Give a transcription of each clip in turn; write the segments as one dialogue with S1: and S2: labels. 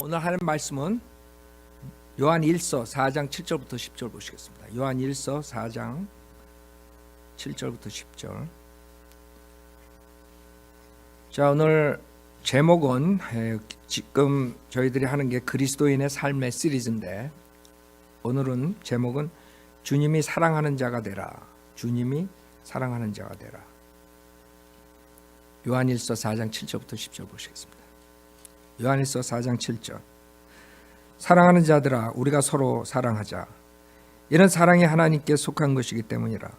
S1: 오늘 하는 말씀은 요한 1서 4장 7절부터 10절 보시겠습니다. 요한 1서 4장 7절부터 10절. 자, 오늘 제목은 지금 저희들이 하는 게 그리스도인의 삶의 시리즈인데, 오늘은 제목은 주님이 사랑하는 자가 되라. 주님이 사랑하는 자가 되라. 요한 1서 4장 7절부터 10절 보시겠습니다. 요한 1서 4장 7절. 사랑하는 자들아, 우리가 서로 사랑하자. 이는 사랑이 하나님께 속한 것이기 때문이라.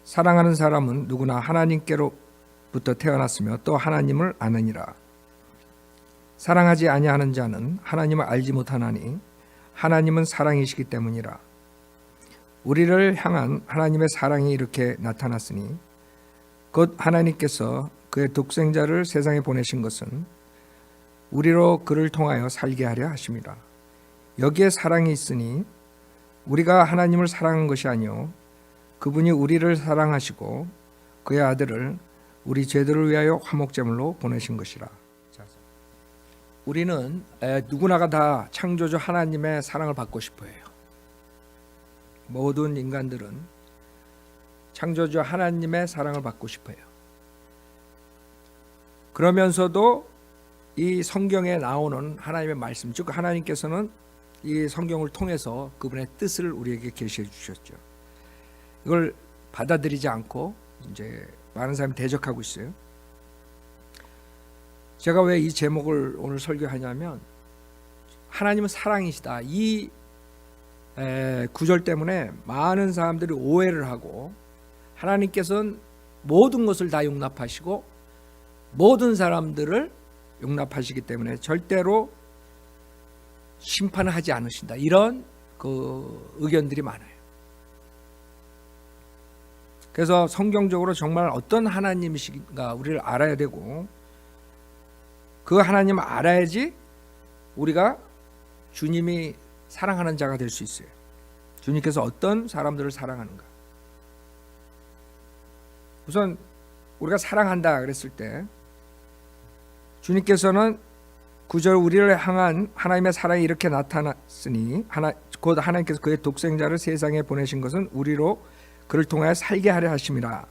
S1: 사랑하는 사람은 누구나 하나님께로부터 태어났으며 또 하나님을 아느니라. 사랑하지 아니하는 자는 하나님을 알지 못하나니 하나님은 사랑이시기 때문이라. 우리를 향한 하나님의 사랑이 이렇게 나타났으니 곧 하나님께서 그의 독생자를 세상에 보내신 것은 우리로 그를 통하여 살게 하려 하심이라. 여기에 사랑이 있으니 우리가 하나님을 사랑한 것이 아니요 그분이 우리를 사랑하시고 그의 아들을 우리 죄들을 위하여 화목제물로 보내신 것이라. 우리는 누구나가 다 창조주 하나님의 사랑을 받고 싶어 해요. 모든 인간들은 창조주 하나님의 사랑을 받고 싶어 해요. 그러면서도 이 성경에 나오는 하나님의 말씀, 즉 하나님께서는 이 성경을 통해서 그분의 뜻을 우리에게 계시해 주셨죠. 이걸 받아들이지 않고 이제 많은 사람이 대적하고 있어요. 제가 왜 이 제목을 오늘 설교하냐면, 하나님은 사랑이시다, 이 구절 때문에 많은 사람들이 오해를 하고, 하나님께서는 모든 것을 다 용납하시고 모든 사람들을 용납하시기 때문에 절대로 심판을 하지 않으신다, 이런 그 의견들이 많아요. 그래서 성경적으로 정말 어떤 하나님이신가 우리를 알아야 되고, 그 하나님을 알아야지 우리가 주님이 사랑하는 자가 될 수 있어요. 주님께서 어떤 사람들을 사랑하는가. 우선 우리가 사랑한다 그랬을 때, 주님께서는 9절 우리를 향한 하나님의 사랑이 이렇게 나타났으니 곧 하나님께서 그의 독생자를 세상에 보내신 것은 우리로 그를 통하여 살게 하려 하심이라.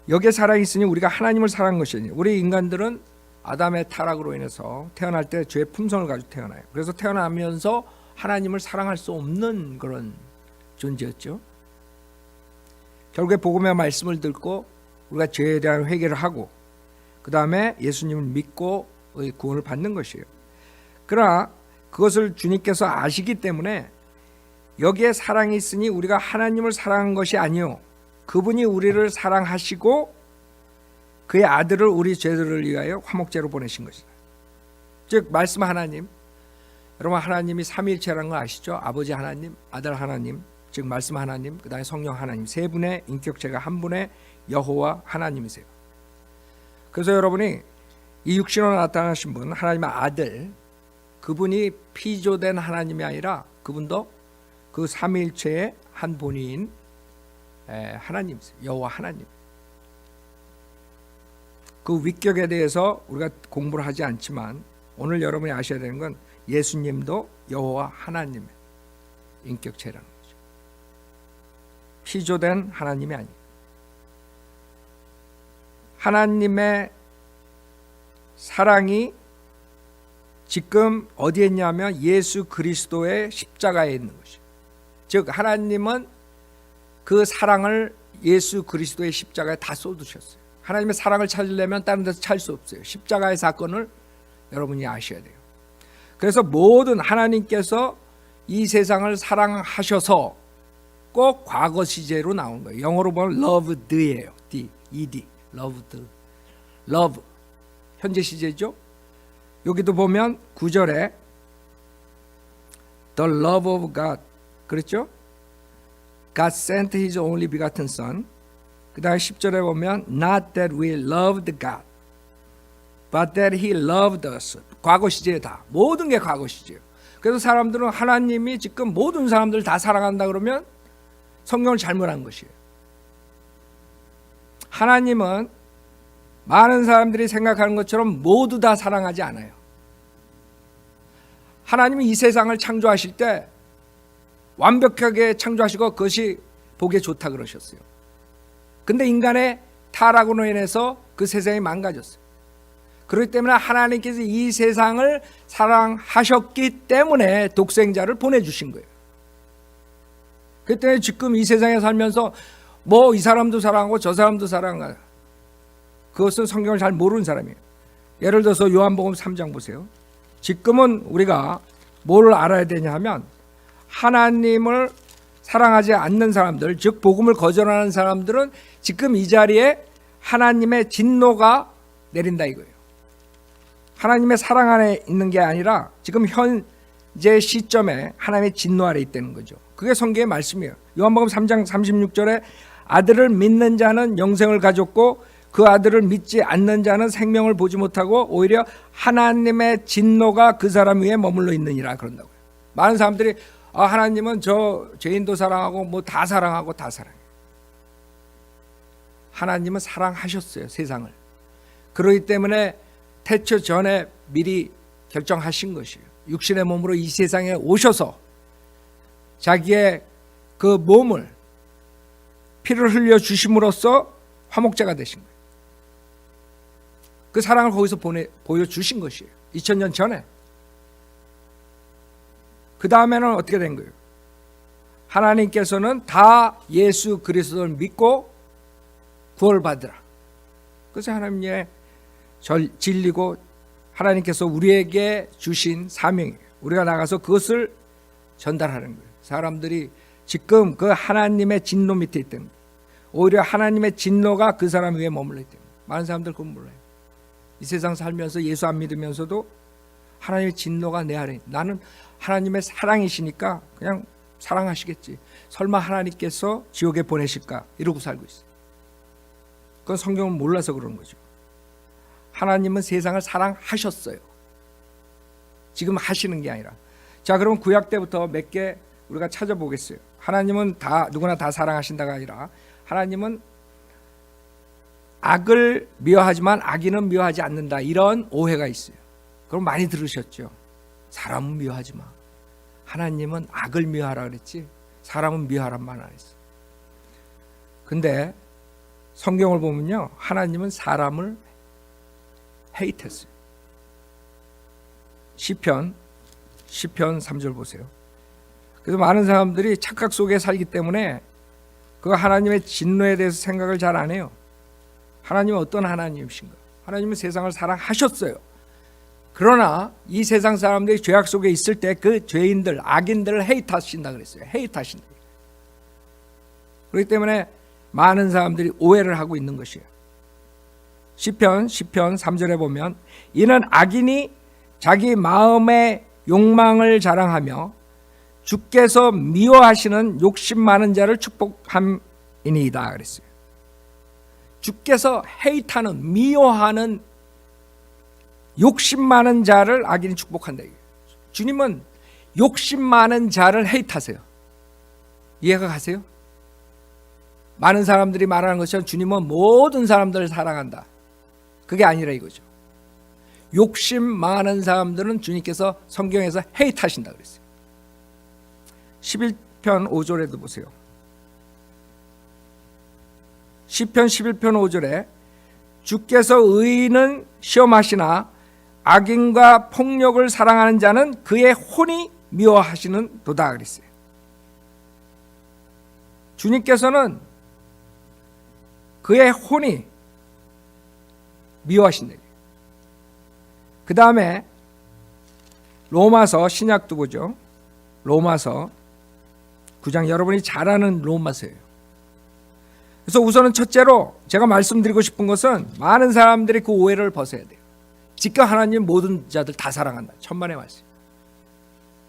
S1: 여기에 사랑이 있으니 우리가 하나님을 사랑한 것이니, 우리 인간들은 아담의 타락으로 인해서 태어날 때 죄의 품성을 가지고 태어나요. 그래서 태어나면서 하나님을 사랑할 수 없는 그런 존재였죠. 결국에 복음의 말씀을 듣고 우리가 죄에 대한 회개를 하고 그 다음에 예수님을 믿고 구원을 받는 것이에요. 그러나 그것을 주님께서 아시기 때문에 여기에 사랑이 있으니 우리가 하나님을 사랑한 것이 아니요 그분이 우리를 사랑하시고 그의 아들을 우리 죄들을 위하여 화목제로 보내신 것이다. 즉 말씀 하나님, 여러분 하나님이 삼위일체라는 거 아시죠? 아버지 하나님, 아들 하나님, 즉 말씀 하나님, 그 다음에 성령 하나님, 세 분의 인격체가 한 분의 여호와 하나님이세요. 그래서 여러분이 이 육신으로 나타나신 분, 하나님의 아들, 그분이 피조된 하나님이 아니라 그분도 그 삼위일체의 한 본인 하나님이세요. 여호와 하나님. 그 위격에 대해서 우리가 공부를 하지 않지만 오늘 여러분이 아셔야 되는 건 예수님도 여호와 하나님의 인격체라는 거죠. 피조된 하나님이 아니에요. 하나님의 사랑이 지금 어디에 있냐면 예수 그리스도의 십자가에 있는 것이에요. 즉 하나님은 그 사랑을 예수 그리스도의 십자가에 다 쏟으셨어요. 하나님의 사랑을 찾으려면 다른 데서 찾을 수 없어요. 십자가의 사건을 여러분이 아셔야 돼요. 그래서 모든 하나님께서 이 세상을 사랑하셔서 꼭 과거 시제로 나온 거예요. 영어로 보면 loved예요. D-E-D. loved, love 현재 시제죠. 여기도 보면 9절에 the love of God 그렇죠? God sent His only begotten Son. 그 다음에 10절에 보면 not that we loved God but that He loved us. 과거 시제다. 모든 게 과거 시제예요. 그래서 사람들은 하나님이 지금 모든 사람들을 다 사랑한다 그러면 성경을 잘못한 것이에요. 하나님은 많은 사람들이 생각하는 것처럼 모두 다 사랑하지 않아요. 하나님이 이 세상을 창조하실 때 완벽하게 창조하시고 그것이 보기에 좋다 그러셨어요. 근데 인간의 타락으로 인해서 그 세상이 망가졌어요. 그렇기 때문에 하나님께서 이 세상을 사랑하셨기 때문에 독생자를 보내주신 거예요. 그렇기 때문에 지금 이 세상에 살면서 뭐 이 사람도 사랑하고 저 사람도 사랑하고, 그것은 성경을 잘 모르는 사람이에요. 예를 들어서 요한복음 3장 보세요. 지금은 우리가 뭘 알아야 되냐 하면 하나님을 사랑하지 않는 사람들, 즉 복음을 거절하는 사람들은 지금 이 자리에 하나님의 진노가 내린다 이거예요. 하나님의 사랑 안에 있는 게 아니라 지금 현재 시점에 하나님의 진노 아래 있다는 거죠. 그게 성경의 말씀이에요. 요한복음 3장 36절에 아들을 믿는 자는 영생을 가졌고 그 아들을 믿지 않는 자는 생명을 보지 못하고 오히려 하나님의 진노가 그 사람 위에 머물러 있느니라 그런다고요. 많은 사람들이 하나님은 저 죄인도 사랑하고 뭐 다 사랑하고 다 사랑해요. 하나님은 사랑하셨어요, 세상을. 그렇기 때문에 태초 전에 미리 결정하신 것이에요. 육신의 몸으로 이 세상에 오셔서 자기의 그 몸을 피를 흘려 주심으로써 화목제가 되신 거예요. 그 사랑을 거기서 보여주신 것이에요. 2000년 전에. 그 다음에는 어떻게 된 거예요? 하나님께서는 다 예수 그리스도를 믿고 구원받으라. 그래서 하나님의 진리고 하나님께서 우리에게 주신 사명이에요. 우리가 나가서 그것을 전달하는 거예요. 사람들이 지금 그 하나님의 진노 밑에 있다는 거예요. 오히려 하나님의 진노가 그 사람 위에 머물러 있다는 거예요. 많은 사람들 그건 몰라요. 이 세상 살면서 예수 안 믿으면서도 하나님의 진노가 내 아래, 나는 하나님의 사랑이시니까 그냥 사랑하시겠지, 설마 하나님께서 지옥에 보내실까 이러고 살고 있어요. 그건 성경을 몰라서 그런 거죠. 하나님은 세상을 사랑하셨어요. 지금 하시는 게 아니라. 자, 그럼 구약 때부터 몇 개 우리가 찾아보겠어요. 하나님은 다 누구나 다 사랑하신다가 아니라 하나님은 악을 미워하지만 악인은 미워하지 않는다, 이런 오해가 있어요. 그럼 많이 들으셨죠. 사람은 미워하지 마. 하나님은 악을 미워하라 그랬지 사람은 미워하란 말 안 했어요. 근데 성경을 보면요, 하나님은 사람을 헤이트했어요. 시편 3절 보세요. 그래서 많은 사람들이 착각 속에 살기 때문에 그 하나님의 진노에 대해서 생각을 잘 안 해요. 하나님은 어떤 하나님이신가? 하나님은 세상을 사랑하셨어요. 그러나 이 세상 사람들이 죄악 속에 있을 때 그 죄인들, 악인들을 헤이트하신다 그랬어요. 헤이트하신다. 그렇기 때문에 많은 사람들이 오해를 하고 있는 것이에요. 시편 3절에 보면 이는 악인이 자기 마음의 욕망을 자랑하며 주께서 미워하시는 욕심 많은 자를 축복함이니이다 그랬어요. 주께서 헤이트하는, 미워하는 욕심 많은 자를 악인이 축복한다. 주님은 욕심 많은 자를 헤이트하세요. 이해가 가세요? 많은 사람들이 말하는 것처럼 주님은 모든 사람들을 사랑한다, 그게 아니라 이거죠. 욕심 많은 사람들은 주님께서 성경에서 헤이트하신다 그랬어요. 11편 5절에도 보세요. 시편 11편 5절에 주께서 의인은 시험하시나 악인과 폭력을 사랑하는 자는 그의 혼이 미워하시는 도다 그랬어요. 주님께서는 그의 혼이 미워하신다. 그 다음에 로마서, 신약도 보죠. 로마서 9장, 여러분이 잘 아는 로마서예요. 그래서 우선은 첫째로 제가 말씀드리고 싶은 것은 많은 사람들이 그 오해를 벗어야 돼요. 지금 하나님 모든 자들 다 사랑한다, 천만의 말씀.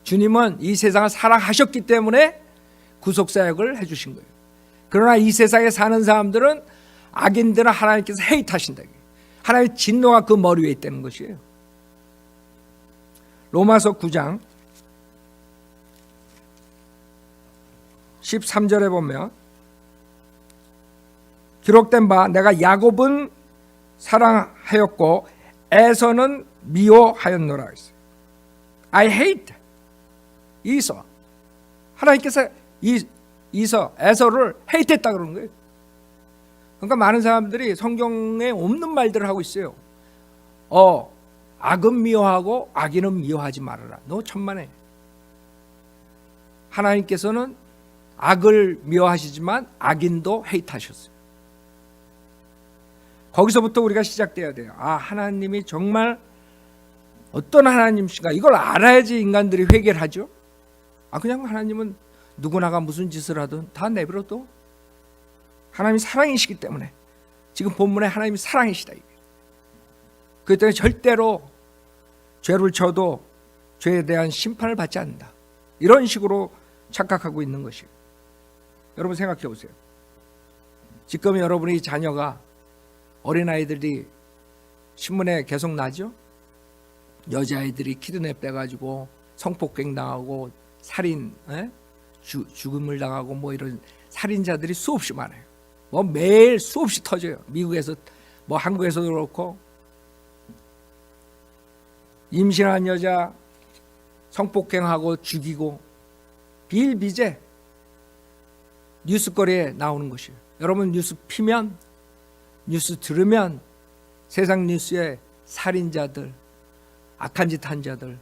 S1: 주님은 이 세상을 사랑하셨기 때문에 구속사역을 해주신 거예요. 그러나 이 세상에 사는 사람들은, 악인들은 하나님께서 헤이트하신다. 하나님의 진노가 그 머리 위에 있다는 것이에요. 로마서 9장 13절에 보면 기록된 바 내가 야곱은 사랑하였고 에서는 미워하였노라 했어요. I hate 이서. 하나님께서 에서를 헤이트했다 그러는 거예요. 그러니까 많은 사람들이 성경에 없는 말들을 하고 있어요. 악은 미워하고 악인은 미워하지 말아라. 너 천만에. 하나님께서는 악을 미워하시지만 악인도 헤이트하셨어요. 거기서부터 우리가 시작돼야 돼요. 하나님이 정말 어떤 하나님이신가 이걸 알아야지 인간들이 회개를 하죠. 그냥 하나님은 누구나가 무슨 짓을 하든 다 내버려둬. 하나님이 사랑이시기 때문에 지금 본문에 하나님이 사랑이시다. 그렇기 때문에 절대로 죄를 져도 죄에 대한 심판을 받지 않는다. 이런 식으로 착각하고 있는 것이에요. 여러분 생각해 보세요. 지금 여러분의 자녀가 어린아이들이 신문에 계속 나죠. 여자아이들이 키드냅 돼가지고 성폭행 당하고 살인, 죽음을 당하고 뭐 이런 살인자들이 수없이 많아요. 뭐 매일 수없이 터져요. 미국에서 뭐 한국에서도 그렇고 임신한 여자 성폭행하고 죽이고 비일비재 뉴스거리에 나오는 것이에요. 여러분 뉴스 피면 뉴스 들으면 세상 뉴스에 살인자들 악한 짓 한 자들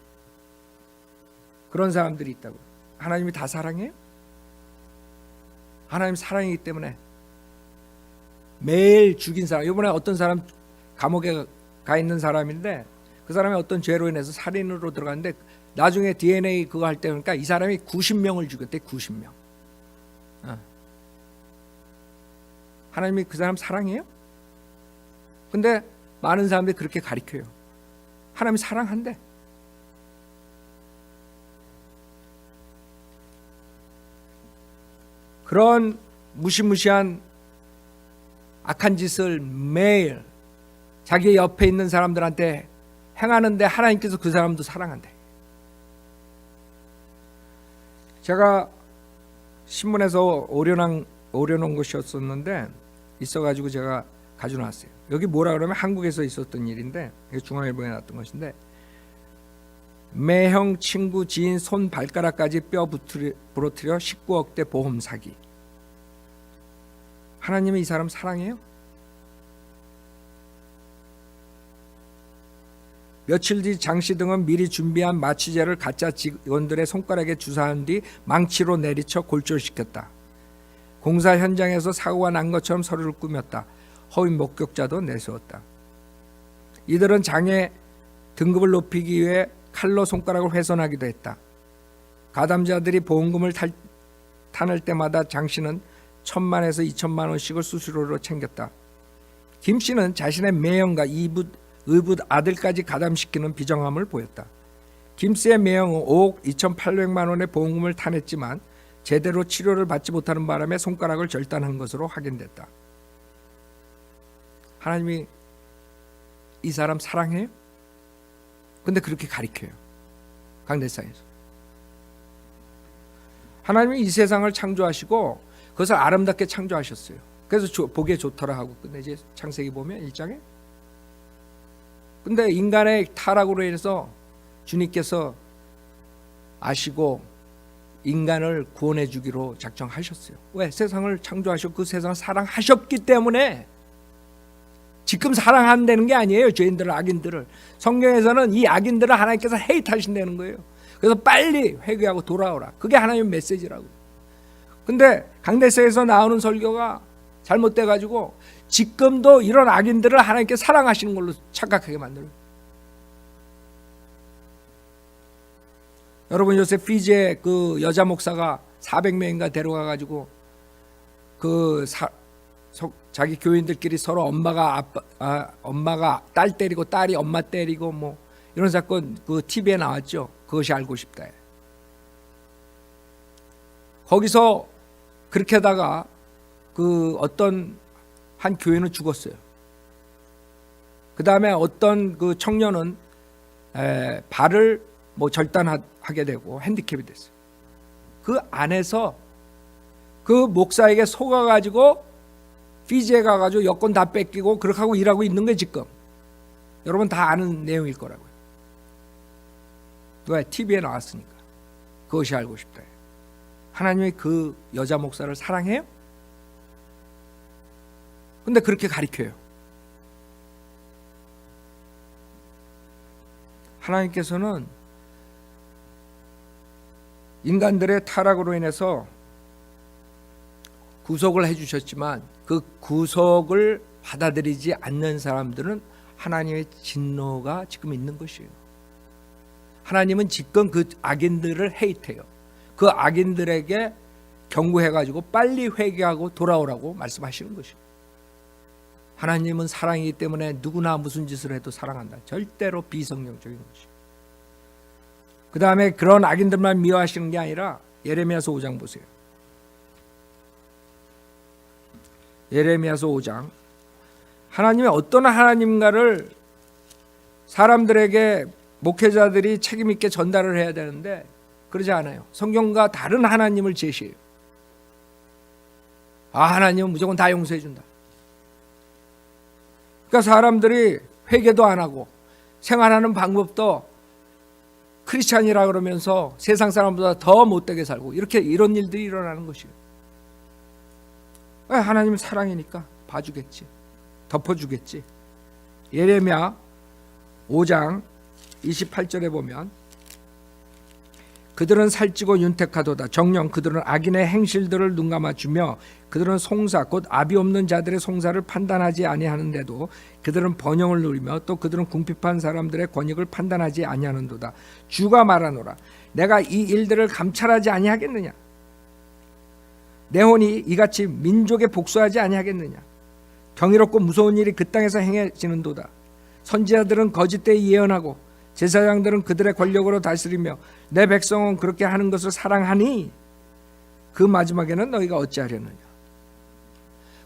S1: 그런 사람들이 있다고. 하나님이 다 사랑해요? 하나님 사랑이기 때문에 매일 죽인 사람, 이번에 어떤 사람 감옥에 가 있는 사람인데 그 사람이 어떤 죄로 인해서 살인으로 들어갔는데 나중에 DNA 그거 할 때 그러니까 이 사람이 90명을 죽였대. 90명. 하나님이 그 사람 사랑해요? 근데 많은 사람들이 그렇게 가르쳐요. 하나님이 사랑한대. 그런 무시무시한 악한 짓을 매일 자기 옆에 있는 사람들한테 행하는데 하나님께서 그 사람도 사랑한대. 제가 신문에서 오려놓은 것이었었는데 있어가지고 제가 가져놨어요. 여기 뭐라 그러면 한국에서 있었던 일인데 중앙일보에 나왔던 것인데 매형 친구 지인 손 발가락까지 뼈 부러뜨려 19억대 보험 사기. 하나님이 이 사람 사랑해요? 며칠 뒤 장씨 등은 미리 준비한 마취제를 가짜 직원들의 손가락에 주사한 뒤 망치로 내리쳐 골절시켰다. 공사 현장에서 사고가 난 것처럼 서류를 꾸몄다. 허위 목격자도 내세웠다. 이들은 장애 등급을 높이기 위해 칼로 손가락을 훼손하기도 했다. 가담자들이 보험금을 타낼 때마다 장 씨는 1,000만에서 2,000만 원씩을 수수료로 챙겼다. 김 씨는 자신의 매형과 의붓 아들까지 가담시키는 비정함을 보였다. 김 씨의 매형은 5억 2,800만 원의 보험금을 타냈지만 제대로 치료를 받지 못하는 바람에 손가락을 절단한 것으로 확인됐다. 하나님이 이 사람 사랑해요? 근데 그렇게 가리켜요. 강대상에서. 하나님이 이 세상을 창조하시고 그것을 아름답게 창조하셨어요. 그래서 보기에 좋더라 하고 끝내지. 창세기 보면 1장에. 근데 인간의 타락으로 인해서 주님께서 아시고 인간을 구원해 주기로 작정하셨어요. 왜? 세상을 창조하셨고 그 세상을 사랑하셨기 때문에. 지금 사랑한다는 게 아니에요. 죄인들을, 악인들을. 성경에서는 이 악인들을 하나님께서 헤이트하신다는 거예요. 그래서 빨리 회개하고 돌아오라. 그게 하나님의 메시지라고. 근데 강대서에서 나오는 설교가 잘못돼가지고 지금도 이런 악인들을 하나님께 사랑하시는 걸로 착각하게 만들어요. 여러분 요새 피지에 그 여자 목사가 400명인가 데려가가지고 자기 교인들끼리 서로 엄마가 딸 때리고 딸이 엄마 때리고 뭐 이런 사건 그 TV에 나왔죠. 그것이 알고 싶다. 거기서 그렇게 하다가 그 어떤 한 교인은 죽었어요. 그 다음에 어떤 그 청년은 발을 뭐 절단하게 되고 핸디캡이 됐어요. 그 안에서 그 목사에게 속아가지고 피지에 가가지고 여권 다 뺏기고 그렇게 하고 일하고 있는 게 지금. 여러분 다 아는 내용일 거라고요. 왜? TV에 나왔으니까. 그것이 알고 싶다. 하나님이 그 여자 목사를 사랑해요? 근데 그렇게 가르쳐요. 하나님께서는 인간들의 타락으로 인해서 구속을 해주셨지만 그 구속을 받아들이지 않는 사람들은 하나님의 진노가 지금 있는 것이에요. 하나님은 지금 그 악인들을 헤이트해요. 그 악인들에게 경고해가지고 빨리 회개하고 돌아오라고 말씀하시는 것이에요. 하나님은 사랑이기 때문에 누구나 무슨 짓을 해도 사랑한다. 절대로 비성경적인 것이에요. 그 다음에 그런 악인들만 미워하시는 게 아니라 예레미야서 5장 보세요. 예레미야서 5장. 하나님이 어떤 하나님가를 사람들에게 목회자들이 책임 있게 전달을 해야 되는데 그러지 않아요. 성경과 다른 하나님을 제시해요. 하나님은 무조건 다 용서해 준다. 그러니까 사람들이 회개도 안 하고 생활하는 방법도 크리스찬이라 그러면서 세상 사람보다 더 못되게 살고 이런 일들이 일어나는 것이에요. 하나님은 사랑이니까 봐주겠지. 덮어주겠지. 예레미야 5장 28절에 보면 그들은 살찌고 윤택하도다. 정녕 그들은 악인의 행실들을 눈감아주며 그들은 송사 곧 압이 없는 자들의 송사를 판단하지 아니하는데도 그들은 번영을 누리며 또 그들은 궁핍한 사람들의 권익을 판단하지 아니하는도다. 주가 말하노라. 내가 이 일들을 감찰하지 아니하겠느냐. 내 혼이 이같이 민족에 복수하지 아니하겠느냐. 경이롭고 무서운 일이 그 땅에서 행해지는도다. 선지자들은 거짓되이 예언하고 제사장들은 그들의 권력으로 다스리며 내 백성은 그렇게 하는 것을 사랑하니 그 마지막에는 너희가 어찌하려느냐.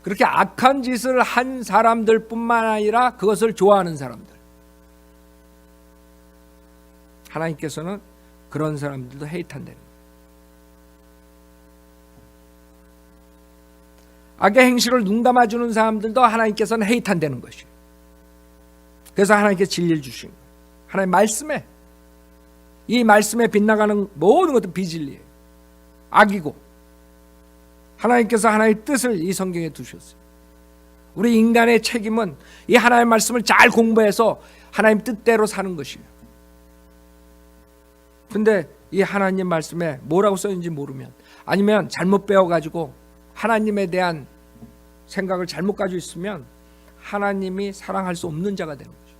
S1: 그렇게 악한 짓을 한 사람들뿐만 아니라 그것을 좋아하는 사람들, 하나님께서는 그런 사람들도 헤이트한다는 거예요. 악의 행실을 눈감아주는 사람들도 하나님께서는 헤이트한다는 것이에요. 그래서 하나님께서 진리를 주신 거예요. 하나님 말씀에, 이 말씀에 빗나가는 모든 것도 비진리예요. 악이고 하나님께서 하나님의 뜻을 이 성경에 두셨어요. 우리 인간의 책임은 이 하나님의 말씀을 잘 공부해서 하나님 뜻대로 사는 것이에요. 근데 이 하나님 말씀에 뭐라고 써있는지 모르면, 아니면 잘못 배워가지고 하나님에 대한 생각을 잘못 가지고 있으면 하나님이 사랑할 수 없는 자가 되는 거죠.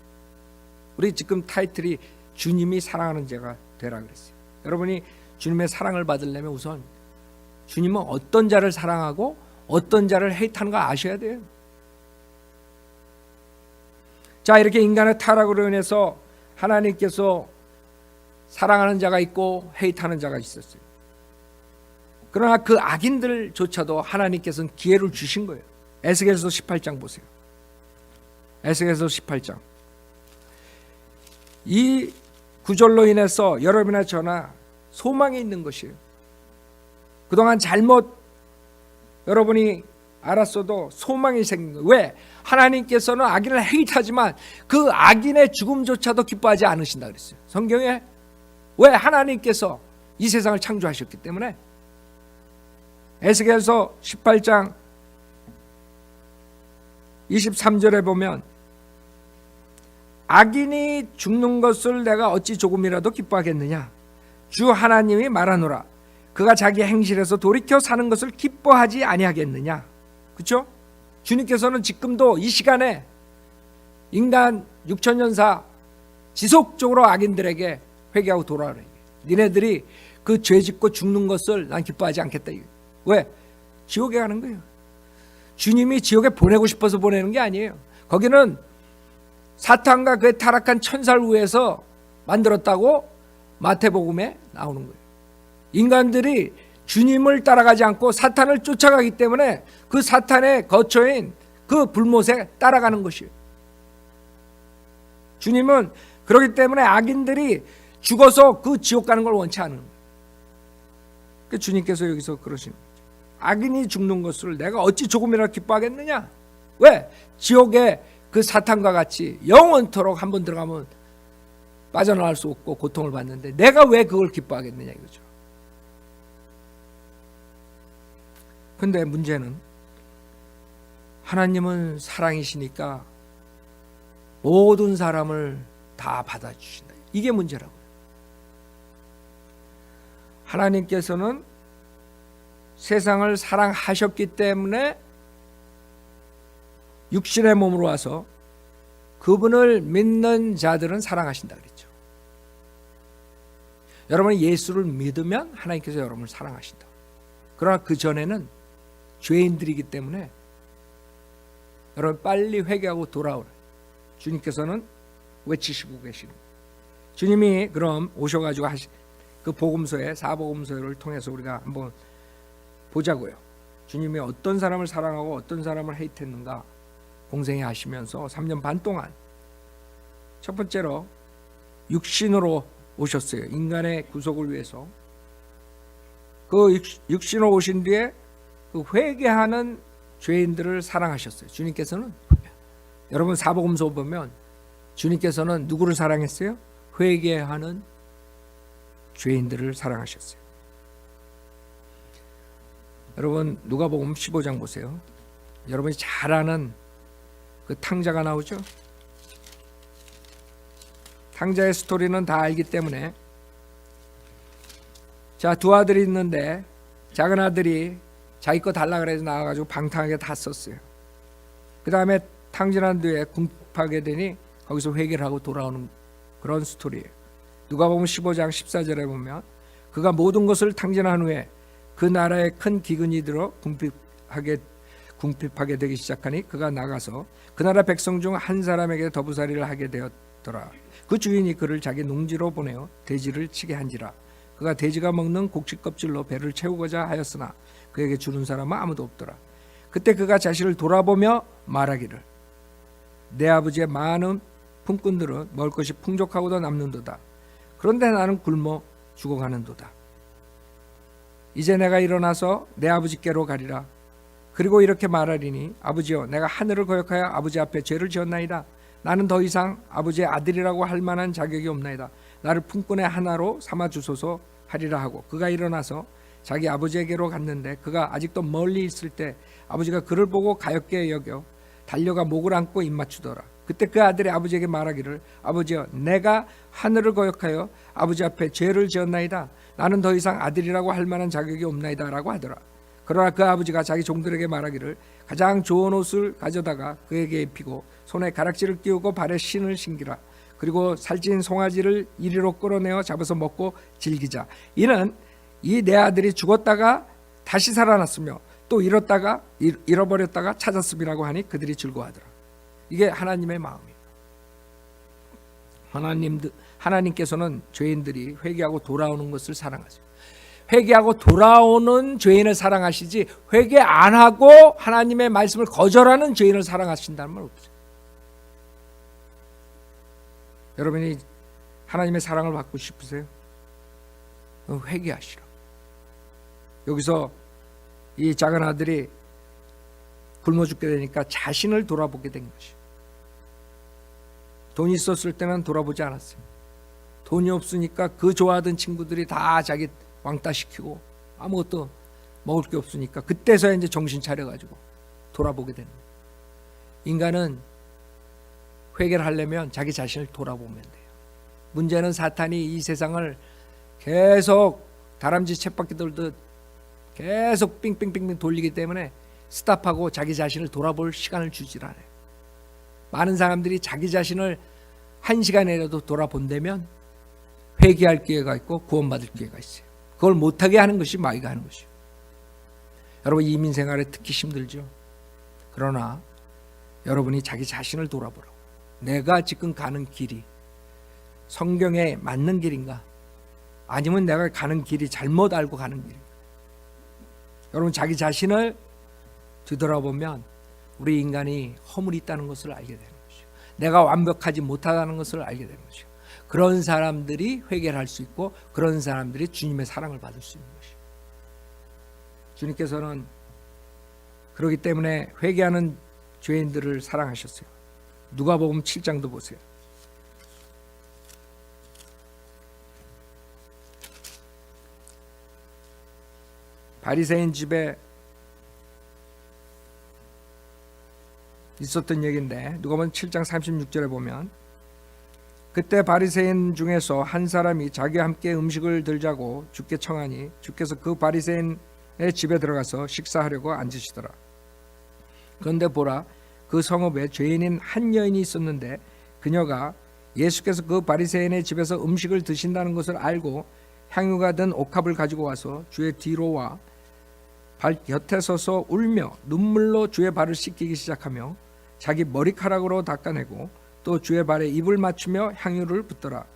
S1: 우리 지금 타이틀이 주님이 사랑하는 자가 되라 그랬어요. 여러분이 주님의 사랑을 받으려면 우선 주님은 어떤 자를 사랑하고 어떤 자를 헤이트하는 거 아셔야 돼요. 자, 이렇게 인간의 타락으로 인해서 하나님께서 사랑하는 자가 있고 헤이트하는 자가 있었어요. 그러나 그 악인들조차도 하나님께서는 기회를 주신 거예요. 에스겔서 18장 보세요. 에스겔서 18장. 이 구절로 인해서 여러분이나 저나 소망이 있는 것이에요. 그동안 잘못 여러분이 알았어도 소망이 생긴 거예요. 왜? 하나님께서는 악인을 헤이트하지만 그 악인의 죽음조차도 기뻐하지 않으신다 그랬어요. 성경에. 왜? 하나님께서 이 세상을 창조하셨기 때문에. 에스겔서 18장 23절에 보면 악인이 죽는 것을 내가 어찌 조금이라도 기뻐하겠느냐. 주 하나님이 말하노라. 그가 자기 행실에서 돌이켜 사는 것을 기뻐하지 아니하겠느냐. 그렇죠? 주님께서는 지금도 이 시간에 인간 6천년사 지속적으로 악인들에게 회개하고 돌아오라. 니네들이 그 죄 짓고 죽는 것을 난 기뻐하지 않겠다. 왜? 지옥에 가는 거예요. 주님이 지옥에 보내고 싶어서 보내는 게 아니에요. 거기는 사탄과 그의 타락한 천사를 위해서 만들었다고 마태복음에 나오는 거예요. 인간들이 주님을 따라가지 않고 사탄을 쫓아가기 때문에 그 사탄의 거처인 그 불못에 따라가는 것이에요. 주님은 그렇기 때문에 악인들이 죽어서 그 지옥 가는 걸 원치 않은 거예요. 주님께서 여기서 그러시는 거죠. 악인이 죽는 것을 내가 어찌 조금이라도 기뻐하겠느냐? 왜? 지옥에 그 사탄과 같이 영원토록 한번 들어가면 빠져나갈 수 없고 고통을 받는데 내가 왜 그걸 기뻐하겠느냐 이거죠. 근데 문제는 하나님은 사랑이시니까 모든 사람을 다 받아주신다. 이게 문제라고요. 하나님께서는 세상을 사랑하셨기 때문에 육신의 몸으로 와서 그분을 믿는 자들은 사랑하신다 그랬죠. 여러분이 예수를 믿으면 하나님께서 여러분을 사랑하신다. 그러나 그 전에는 죄인들이기 때문에 여러분 빨리 회개하고 돌아오라. 주님께서는 외치시고 계시는 거예요. 주님이 그럼 오셔가지고 그 복음서에 사복음서를 통해서 우리가 한번 보자고요. 주님이 어떤 사람을 사랑하고 어떤 사람을 헤이트했는가 공생애 하시면서 3년 반 동안 첫 번째로 육신으로 오셨어요. 인간의 구속을 위해서. 그 육신으로 오신 뒤에 그 회개하는 죄인들을 사랑하셨어요. 주님께서는 여러분 사복음서 보면 주님께서는 누구를 사랑했어요? 회개하는 죄인들을 사랑하셨어요. 여러분 누가복음 15장 보세요. 여러분이 잘 아는 그 탕자가 나오죠. 탕자의 스토리는 다 알기 때문에 자, 두 아들이 있는데 작은 아들이 자기 거 달라 그래서 나와가지고 방탕하게 다 썼어요. 그 다음에 탕진한 뒤에 궁핍하게 되니 거기서 회개를 하고 돌아오는 그런 스토리예요. 누가복음 15장 14절에 보면 그가 모든 것을 탕진한 후에 그 나라에 큰 기근이 들어 궁핍하게 되기 시작하니 그가 나가서 그 나라 백성 중 한 사람에게 더부살이를 하게 되었더라. 그 주인이 그를 자기 농지로 보내어 돼지를 치게 한지라. 그가 돼지가 먹는 곡식 껍질로 배를 채우고자 하였으나 그에게 주는 사람은 아무도 없더라. 그때 그가 자신을 돌아보며 말하기를 내 아버지의 많은 품꾼들은 먹을 것이 풍족하고도 남는도다. 그런데 나는 굶어 죽어가는도다. 이제 내가 일어나서 내 아버지께로 가리라. 그리고 이렇게 말하리니 아버지여 내가 하늘을 거역하여 아버지 앞에 죄를 지었나이다. 나는 더 이상 아버지의 아들이라고 할 만한 자격이 없나이다. 나를 품꾼의 하나로 삼아 주소서 하리라 하고 그가 일어나서 자기 아버지에게로 갔는데 그가 아직도 멀리 있을 때 아버지가 그를 보고 가엾게 여겨 달려가 목을 안고 입맞추더라. 그때 그 아들이 아버지에게 말하기를 아버지여 내가 하늘을 거역하여 아버지 앞에 죄를 지었나이다. 나는 더 이상 아들이라고 할 만한 자격이 없나이다 라고 하더라. 그러나 그 아버지가 자기 종들에게 말하기를 가장 좋은 옷을 가져다가 그에게 입히고 손에 가락지를 끼우고 발에 신을 신기라. 그리고 살찐 송아지를 이리로 끌어내어 잡아서 먹고 즐기자. 이는 이 내 아들이 죽었다가 다시 살아났으며 또 잃어버렸다가 찾았음이라고 하니 그들이 즐거워하더라. 이게 하나님의 마음이에요. 하나님께서는 죄인들이 회개하고 돌아오는 것을 사랑하세요. 회개하고 돌아오는 죄인을 사랑하시지 회개 안 하고 하나님의 말씀을 거절하는 죄인을 사랑하신다는 말 없어요. 여러분이 하나님의 사랑을 받고 싶으세요? 회개하시라. 여기서 이 작은 아들이 굶어 죽게 되니까 자신을 돌아보게 된 것이에요. 돈이 있었을 때는 돌아보지 않았어요. 돈이 없으니까 그 좋아하던 친구들이 다 자기 왕따 시키고 아무것도 먹을 게 없으니까 그때서야 이제 정신 차려가지고 돌아보게 되는 거예요. 인간은 회개를 하려면 자기 자신을 돌아보면 돼요. 문제는 사탄이 이 세상을 계속 다람쥐 쳇바퀴 돌듯 계속 빙빙빙빙 돌리기 때문에 스탑하고 자기 자신을 돌아볼 시간을 주질 않아요. 많은 사람들이 자기 자신을 한 시간이라도 돌아본다면 회개할 기회가 있고 구원받을 기회가 있어요. 그걸 못하게 하는 것이 마귀가 하는 것이에요. 여러분 이민 생활에 특히 힘들죠. 그러나 여러분이 자기 자신을 돌아보라고. 내가 지금 가는 길이 성경에 맞는 길인가? 아니면 내가 가는 길이 잘못 알고 가는 길인가? 여러분 자기 자신을 뒤돌아보면 우리 인간이 허물이 있다는 것을 알게 되는 것이죠. 내가 완벽하지 못하다는 것을 알게 되는 것이죠. 그런 사람들이 회개를 할 수 있고 그런 사람들이 주님의 사랑을 받을 수 있는 것이죠. 주님께서는 그렇기 때문에 회개하는 죄인들을 사랑하셨어요. 누가복음 7장도 보세요. 바리새인 집에 있었던 얘기인데 누가복음 7장 36절에 보면 그때 바리새인 중에서 한 사람이 자기와 함께 음식을 들자고 주께 청하니 주께서 그 바리새인의 집에 들어가서 식사하려고 앉으시더라. 그런데 보라, 그 성읍에 죄인인 한 여인이 있었는데 그녀가 예수께서 그 바리새인의 집에서 음식을 드신다는 것을 알고 향유가 든 옥합을 가지고 와서 주의 뒤로 와 발 곁에 서서 울며 눈물로 주의 발을 씻기기 시작하며 자기 머리카락으로 닦아내고 또 주의 발에 입을 맞추며 향유를 붓더라.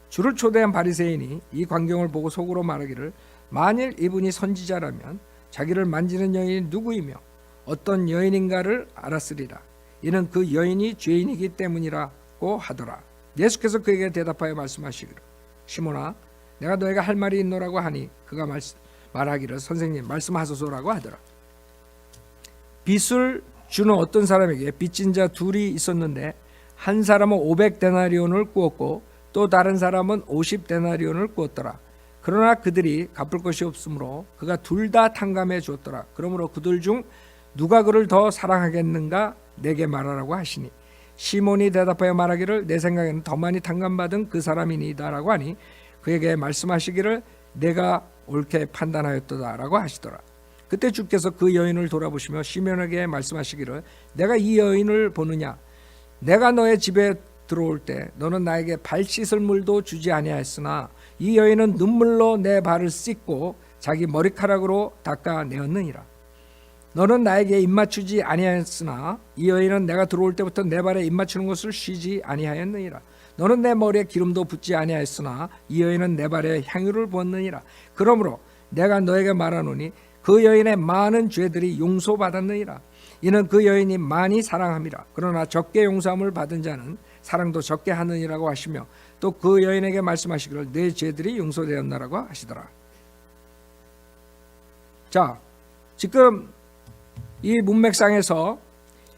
S1: 주를 초대한 바리새인이 이 광경을 보고 속으로 말하기를 만일 이분이 선지자라면 자기를 만지는 여인이 누구이며 어떤 여인인가를 알았으리라. 이는 그 여인이 죄인이기 때문이라고 하더라. 예수께서 그에게 대답하여 말씀하시기를 시몬아, 내가 너에게 할 말이 있노라고 하니 그가 말하기를 선생님 말씀하소서라고 하더라. 빚을 주는 어떤 사람에게 빚진 자 둘이 있었는데 한 사람은 500데나리온을 꾸었고 또 다른 사람은 50데나리온을 꾸었더라. 그러나 그들이 갚을 것이 없으므로 그가 둘 다 탕감해 주었더라. 그러므로 그들 중 누가 그를 더 사랑하겠는가 내게 말하라고 하시니 시몬이 대답하여 말하기를 내 생각에는 더 많이 탕감받은 그 사람이니이다라고 하니 그에게 말씀하시기를 내가 옳게 판단하였도다라고 하시더라. 그때 주께서 그 여인을 돌아보시며 시몬에게 말씀하시기를 내가 이 여인을 보느냐? 내가 너의 집에 들어올 때 너는 나에게 발 씻을 물도 주지 아니하였으나 이 여인은 눈물로 내 발을 씻고 자기 머리카락으로 닦아내었느니라. 너는 나에게 입맞추지 아니하였으나 이 여인은 내가 들어올 때부터 내 발에 입맞추는 것을 쉬지 아니하였느니라. 너는 내 머리에 기름도 붓지 아니하였으나 이 여인은 내 발에 향유를 부었느니라. 그러므로 내가 너에게 말하노니 그 여인의 많은 죄들이 용서받았느니라. 이는 그 여인이 많이 사랑함이라. 그러나 적게 용서함을 받은 자는 사랑도 적게 하느니라고 하시며 또 그 여인에게 말씀하시기를 내 죄들이 용서되었나라고 하시더라. 자, 지금 이 문맥상에서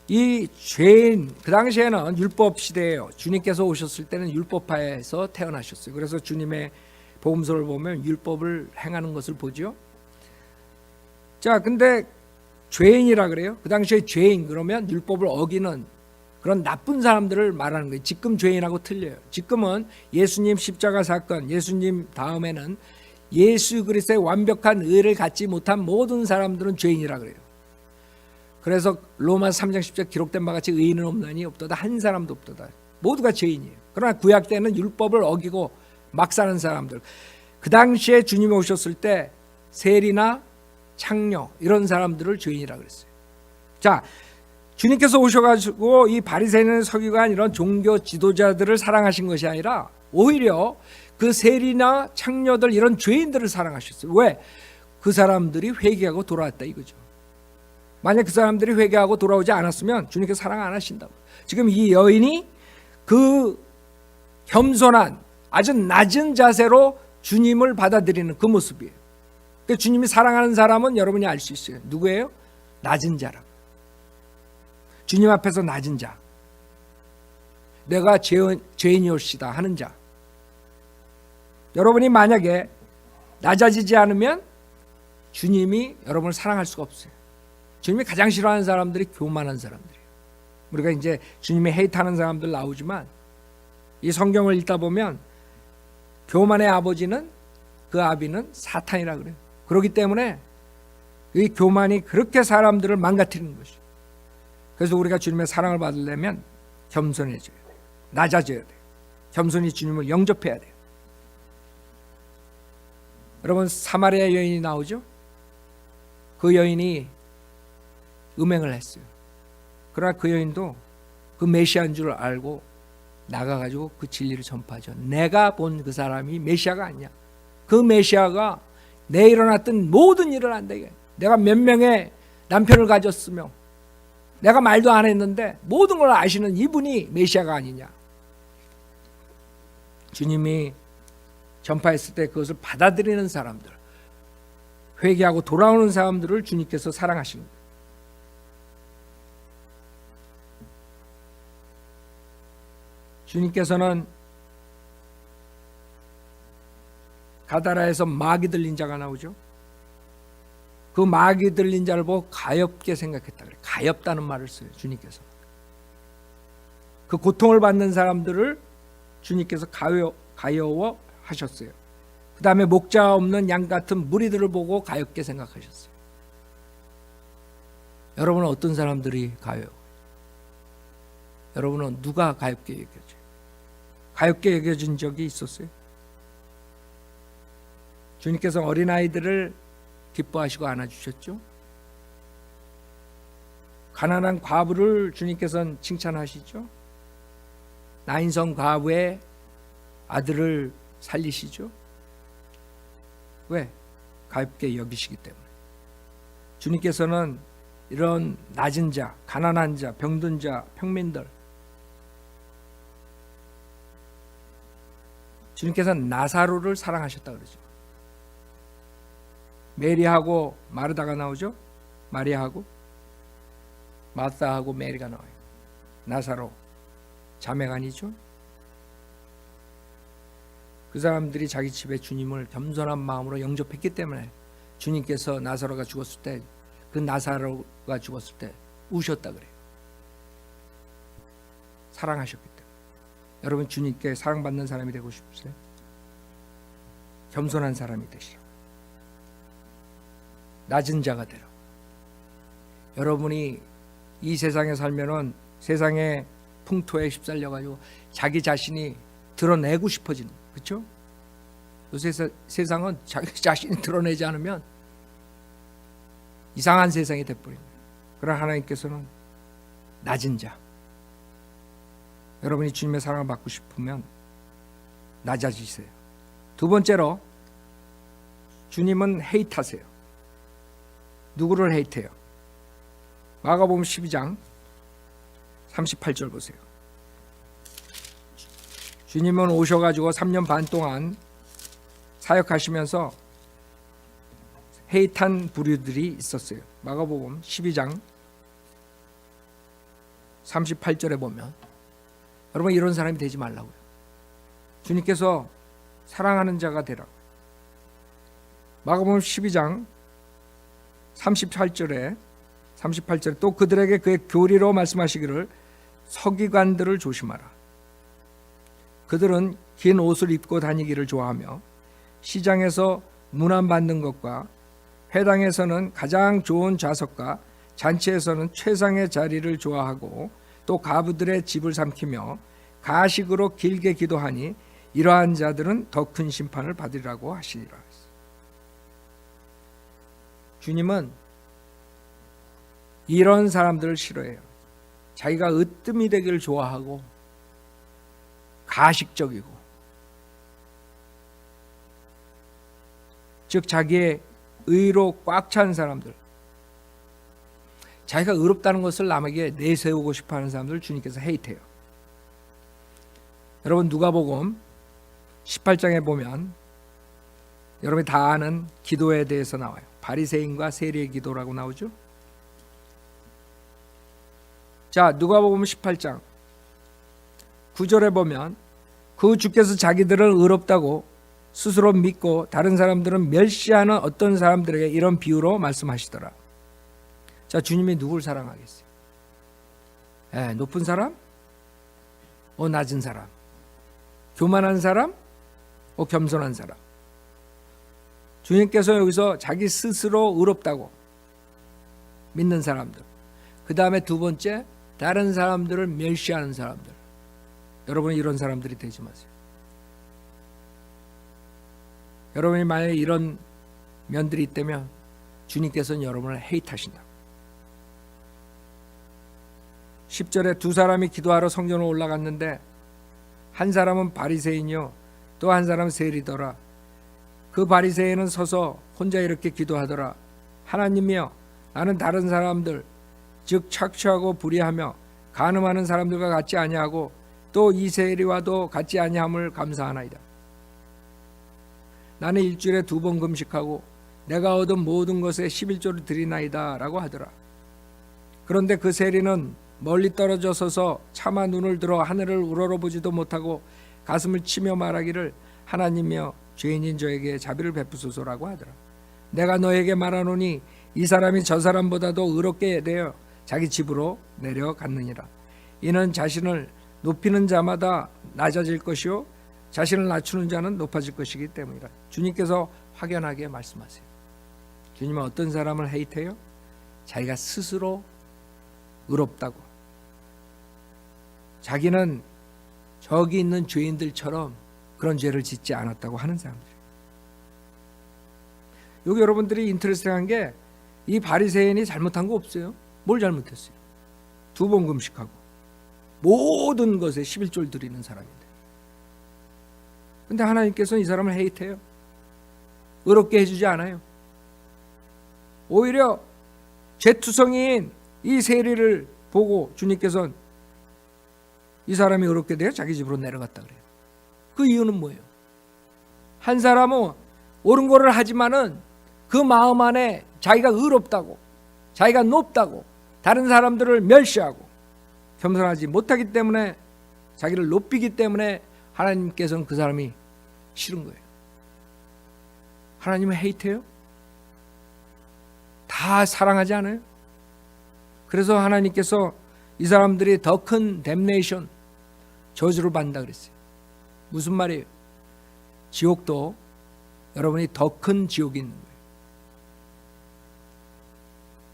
S1: 이 죄인, 그 당시에는 율법 시대예요. 주님께서 오셨을 때는 율법하에서 태어나셨어요. 그래서 주님의 복음서를 보면 율법을 행하는 것을 보죠. 자, 근데 죄인이라 그래요. 그 당시에 죄인 그러면 율법을 어기는 그런 나쁜 사람들을 말하는 거예요. 지금 죄인하고 틀려요. 지금은 예수님 십자가 사건, 예수님 다음에는 예수 그리스도의 완벽한 의를 갖지 못한 모든 사람들은 죄인이라 그래요. 그래서 로마서 3장 10절 기록된 바 같이 의인은 없나니 없도다 한 사람도 없도다. 모두가 죄인이에요. 그러나 구약 때는 율법을 어기고 막 사는 사람들. 그 당시에 주님이 오셨을 때 세리나 창녀 이런 사람들을 죄인이라 그랬어요. 자, 주님께서 오셔가지고 이 바리새인 서기관 이런 종교 지도자들을 사랑하신 것이 아니라 오히려 그 세리나 창녀들 이런 죄인들을 사랑하셨어요. 왜? 그 사람들이 회개하고 돌아왔다 이거죠. 만약 그 사람들이 회개하고 돌아오지 않았으면 주님께서 사랑 안 하신다고. 지금 이 여인이 그 겸손한 아주 낮은 자세로 주님을 받아들이는 그 모습이에요. 그러니까 주님이 사랑하는 사람은 여러분이 알 수 있어요. 누구예요? 낮은 자라. 주님 앞에서 낮은 자. 내가 죄인이올시다 하는 자. 여러분이 만약에 낮아지지 않으면 주님이 여러분을 사랑할 수가 없어요. 주님이 가장 싫어하는 사람들이 교만한 사람들이에요. 우리가 이제 주님이 헤이트하는 사람들 나오지만 이 성경을 읽다 보면 교만의 아버지는 그 아비는 사탄이라 그래요. 그렇기 때문에 이 교만이 그렇게 사람들을 망가뜨리는 것이죠. 그래서 우리가 주님의 사랑을 받으려면 겸손해져야 돼요. 낮아져야 돼요. 겸손히 주님을 영접해야 돼요. 여러분 사마리아 여인이 나오죠? 그 여인이 음행을 했어요. 그러나 그 여인도 그 메시아인 줄 알고 나가가지고 그 진리를 전파하죠. 내가 본 그 사람이 메시아가 아니야. 그 메시아가 내 일어났던 모든 일을 한다게. 내가 몇 명의 남편을 가졌으며 내가 말도 안 했는데 모든 걸 아시는 이분이 메시아가 아니냐. 주님이 전파했을 때 그것을 받아들이는 사람들, 회개하고 돌아오는 사람들을 주님께서 사랑하시는 거예요. 주님께서는 가다라에서 마귀 들린 자가 나오죠. 그 마귀 들린 자를 보고 가엾게 생각했다 그래요. 가엾다는 말을 써요, 주님께서. 그 고통을 받는 사람들을 주님께서 가여워하셨어요. 그 다음에 목자 없는 양 같은 무리들을 보고 가엾게 생각하셨어요. 여러분은 어떤 사람들이 가요? 여러분은 누가 가엾게 여겨져요? 가엾게 여겨진 적이 있었어요? 주님께서 어린아이들을 기뻐하시고 안아주셨죠. 가난한 과부를 주님께서는 칭찬하시죠. 나인성 과부의 아들을 살리시죠. 왜? 가엾게 여기시기 때문에. 주님께서는 이런 낮은 자, 가난한 자, 병든 자, 평민들, 주님께서는 나사로를 사랑하셨다 그러죠. 메리하고 마르다가 나오죠. 마리아하고 마르다하고 메리가 나와요. 나사로 자매간이죠. 그 사람들이 자기 집에 주님을 겸손한 마음으로 영접했기 때문에 주님께서 나사로가 죽었을 때, 그 나사로가 죽었을 때 우셨다 그래요. 사랑하셨기 때문에. 여러분, 주님께 사랑받는 사람이 되고 싶으세요? 겸손한 사람이 되시라고. 낮은 자가 되라고. 여러분이 이 세상에 살면은 세상의 풍토에 휩쓸려 가지고 자기 자신이 드러내고 싶어지는, 그렇죠? 요새 세상은 자기 자신이 드러내지 않으면 이상한 세상이 돼버립니다. 그러나 하나님께서는 낮은 자, 여러분이 주님의 사랑을 받고 싶으면 낮아지세요. 두 번째로, 주님은 헤이트하세요. 누구를 헤이트해요? 마가복음 12장 38절 보세요. 주님은 오셔가지고 3년 반 동안 사역하시면서 헤이트한 부류들이 있었어요. 마가복음 12장 38절에 보면, 여러분 이런 사람이 되지 말라고요. 주님께서 사랑하는 자가 되라고. 마가복음 12장 38절에 또 그들에게 그의 교리로 말씀하시기를 서기관들을 조심하라. 그들은 긴 옷을 입고 다니기를 좋아하며 시장에서 문안 받는 것과 회당에서는 가장 좋은 좌석과 잔치에서는 최상의 자리를 좋아하고 또 가부들의 집을 삼키며 가식으로 길게 기도하니 이러한 자들은 더 큰 심판을 받으리라고 하시니라. 주님은 이런 사람들을 싫어해요. 자기가 으뜸이 되기를 좋아하고 가식적이고, 즉 자기의 의로 꽉 찬 사람들, 자기가 의롭다는 것을 남에게 내세우고 싶어하는 사람들을 주님께서 헤이트해요. 여러분 누가복음 18장에 보면 여러분이 다 아는 기도에 대해서 나와요. 바리새인과 세리의 기도라고 나오죠. 자, 누가복음 18장 9절에 보면 그 주께서 자기들을 의롭다고 스스로 믿고 다른 사람들은 멸시하는 어떤 사람들에게 이런 비유로 말씀하시더라. 자, 주님이 누굴 사랑하겠어요? 높은 사람? 낮은 사람? 교만한 사람? 겸손한 사람? 주님께서 여기서 자기 스스로 의롭다고 믿는 사람들, 그 다음에 두 번째, 다른 사람들을 멸시하는 사람들. 여러분이 이런 사람들이 되지 마세요. 여러분이 만약에 이런 면들이 있다면 주님께서는 여러분을 헤이트하신다. 10절에 두 사람이 기도하러 성전으로 올라갔는데 한 사람은 바리새인이요 또 한 사람은 세리더라. 그 바리새인은 서서 혼자 이렇게 기도하더라. 하나님이여, 나는 다른 사람들 즉 착취하고 불의하며 간음하는 사람들과 같지 아니하고 또 이 세리와도 같지 아니함을 감사하나이다. 나는 일주일에 2번 금식하고 내가 얻은 모든 것에 11조를 드리나이다 라고 하더라. 그런데 그 세리는 멀리 떨어져 서서 차마 눈을 들어 하늘을 우러러보지도 못하고 가슴을 치며 말하기를 하나님이여 죄인인 저에게 자비를 베푸소서라고 하더라. 내가 너에게 말하노니 이 사람이 저 사람보다도 의롭게 되어 자기 집으로 내려갔느니라. 이는 자신을 높이는 자마다 낮아질 것이요 자신을 낮추는 자는 높아질 것이기 때문이라. 주님께서 확연하게 말씀하세요. 주님은 어떤 사람을 헤이트해요? 자기가 스스로 의롭다고, 자기는 저기 있는 죄인들처럼 그런 죄를 짓지 않았다고 하는 사람들. 여기 여러분들이 인터레스팅한 게 이 바리새인이 잘못한 거 없어요. 뭘 잘못했어요? 2번 금식하고 모든 것에 11조를 드리는 사람인데, 근데 하나님께서는 이 사람을 헤이트해요. 의롭게 해주지 않아요. 오히려 죄투성이인 이 세리를 보고 주님께서는 이 사람이 의롭게 되어 자기 집으로 내려갔다 그래요. 그 이유는 뭐예요? 한 사람은 옳은 거를 하지만은 그 마음 안에 자기가 의롭다고, 자기가 높다고, 다른 사람들을 멸시하고 겸손하지 못하기 때문에, 자기를 높이기 때문에 하나님께서는 그 사람이 싫은 거예요. 하나님은 헤이트해요? 다 사랑하지 않아요? 그래서 하나님께서 이 사람들이 더 큰 댐네이션, 저주를 받는다 그랬어요. 무슨 말이에요? 지옥도 여러분이 더 큰 지옥이 있는 거예요.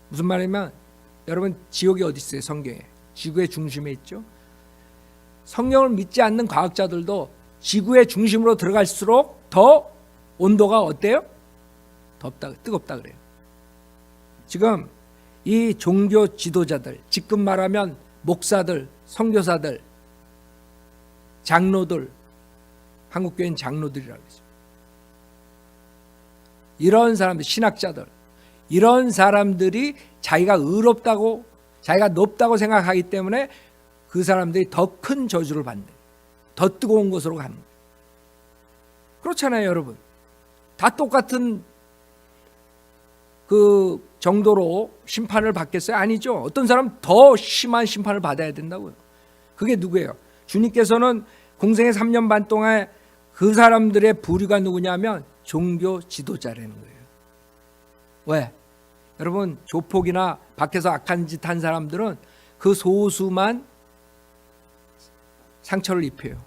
S1: 무슨 말이냐면, 여러분 지옥이 어디 있어요? 성경에 지구의 중심에 있죠. 성경을 믿지 않는 과학자들도 지구의 중심으로 들어갈수록 더 온도가 어때요? 덥다, 뜨겁다 그래요. 지금 이 종교 지도자들, 지금 말하면 목사들, 선교사들, 장로들, 한국교회는 장로들이라고 그러죠. 이런 사람들, 신학자들, 이런 사람들이 자기가 의롭다고, 자기가 높다고 생각하기 때문에 그 사람들이 더 큰 저주를 받는, 더 뜨거운 곳으로 가는 거예요. 그렇잖아요, 여러분. 다 똑같은 그 정도로 심판을 받겠어요? 아니죠. 어떤 사람은 더 심한 심판을 받아야 된다고요. 그게 누구예요? 주님께서는 공생의 3년 반 동안 그 사람들의 부류가 누구냐면 종교 지도자라는 거예요. 왜? 여러분, 조폭이나 밖에서 악한 짓 한 사람들은 그 소수만 상처를 입혀요.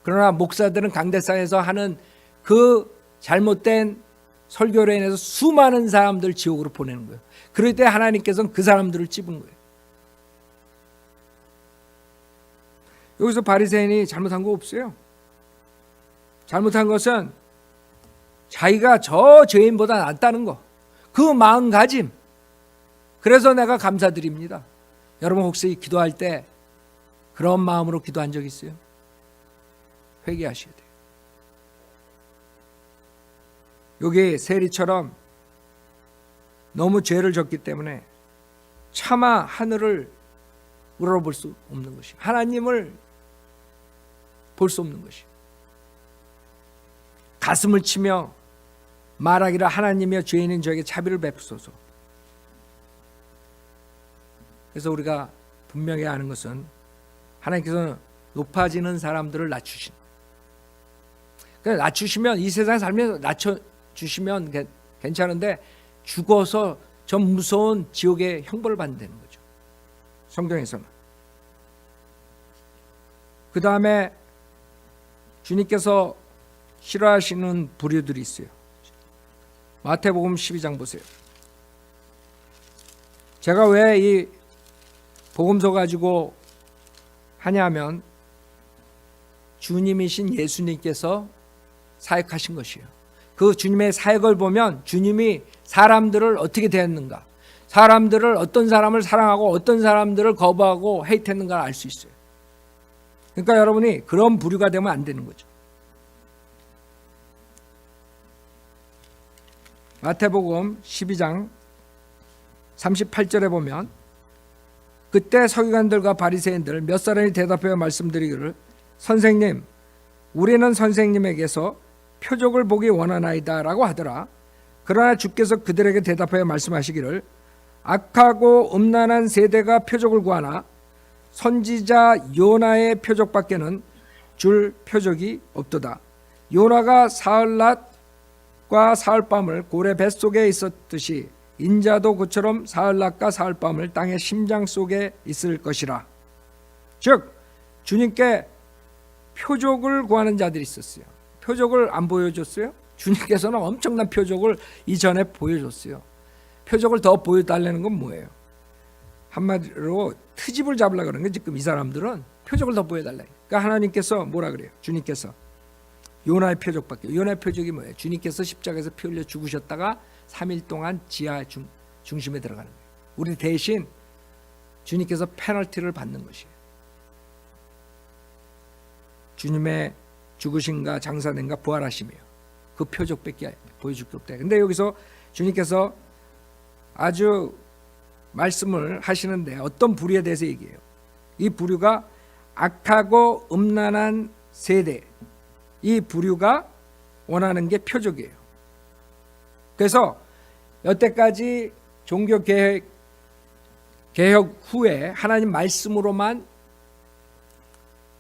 S1: 그러나 목사들은 강대상에서 하는 그 잘못된 설교로 인해서 수많은 사람들 지옥으로 보내는 거예요. 그럴 때 하나님께서는 그 사람들을 찝은 거예요. 여기서 바리새인이 잘못한 거 없어요. 잘못한 것은 자기가 저 죄인보다 낫다는 거, 그 마음가짐. 그래서 내가 감사드립니다. 여러분 혹시 기도할 때 그런 마음으로 기도한 적 있어요? 회개하셔야 돼요. 여기 세리처럼 너무 죄를 졌기 때문에 차마 하늘을 우러러볼 수 없는 것이, 하나님을 볼 수 없는 것이, 가슴을 치며 말하기를 하나님이여 죄인인 저에게 자비를 베푸소서. 그래서 우리가 분명히 아는 것은 하나님께서는 높아지는 사람들을 낮추신, 그러니까 낮추시면, 이 세상 살면서 낮춰주시면 괜찮은데 죽어서 저 무서운 지옥의 형벌을 받는다는 거죠, 성경에서는. 그 다음에 주님께서 싫어하시는 부류들이 있어요. 마태복음 12장 보세요. 제가 왜 이 복음서 가지고 하냐면 주님이신 예수님께서 사역하신 것이에요. 그 주님의 사역을 보면 주님이 사람들을 어떻게 대했는가, 사람들을, 어떤 사람을 사랑하고 어떤 사람들을 거부하고 헤이트했는가를 알 수 있어요. 그러니까 여러분이 그런 부류가 되면 안 되는 거죠. 마태복음 12장 38절에 보면, 그때 서기관들과 바리새인들 몇 사람이 대답하여 말씀드리기를 선생님, 우리는 선생님에게서 표적을 보기 원하나이다 라고 하더라. 그러나 주께서 그들에게 대답하여 말씀하시기를 악하고 음란한 세대가 표적을 구하나 선지자 요나의 표적밖에는 줄 표적이 없도다. 요나가 사흘낮과 사흘밤을 고래 뱃속에 있었듯이 인자도 그처럼 사흘낮과 사흘밤을 땅의 심장 속에 있을 것이라. 즉 주님께 표적을 구하는 자들이 있었어요. 표적을 안 보여줬어요? 주님께서는 엄청난 표적을 이전에 보여줬어요. 표적을 더 보여달라는 건 뭐예요? 한마디로 트집을 잡으려고 그러는 게 지금 이 사람들은 표적을 더 보여달라. 그러니까 하나님께서 뭐라 그래요? 주님께서 요나의 표적밖에. 요나의 표적이 뭐예요? 주님께서 십자가에서 피 흘려 죽으셨다가 3일 동안 지하 중심에 들어가는 거예요. 우리 대신 주님께서 페널티를 받는 것이에요. 주님의 죽으신가 장사된가 부활하심이에요. 그 표적밖에 보여줄 게 없다. 근데 여기서 주님께서 아주 말씀을 하시는데 어떤 부류에 대해서 얘기해요. 이 부류가 악하고 음란한 세대, 이 부류가 원하는 게 표적이에요. 그래서 여태까지 종교 개혁 후에 하나님 말씀으로만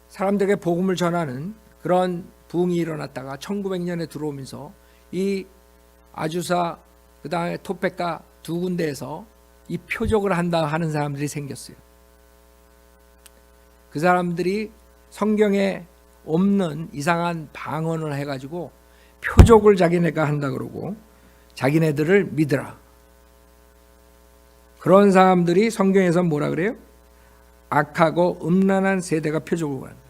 S1: 사람들에게 복음을 전하는 그런 부흥이 일어났다가 1900년에 들어오면서 이 아주사 그 다음에 토페카 두 군데에서 이 표적을 한다 하는 사람들이 생겼어요. 그 사람들이 성경에 없는 이상한 방언을 해가지고 표적을 자기네가 한다 그러고 자기네들을 믿으라. 그런 사람들이 성경에서 뭐라 그래요? 악하고 음란한 세대가 표적을 하는 거예요.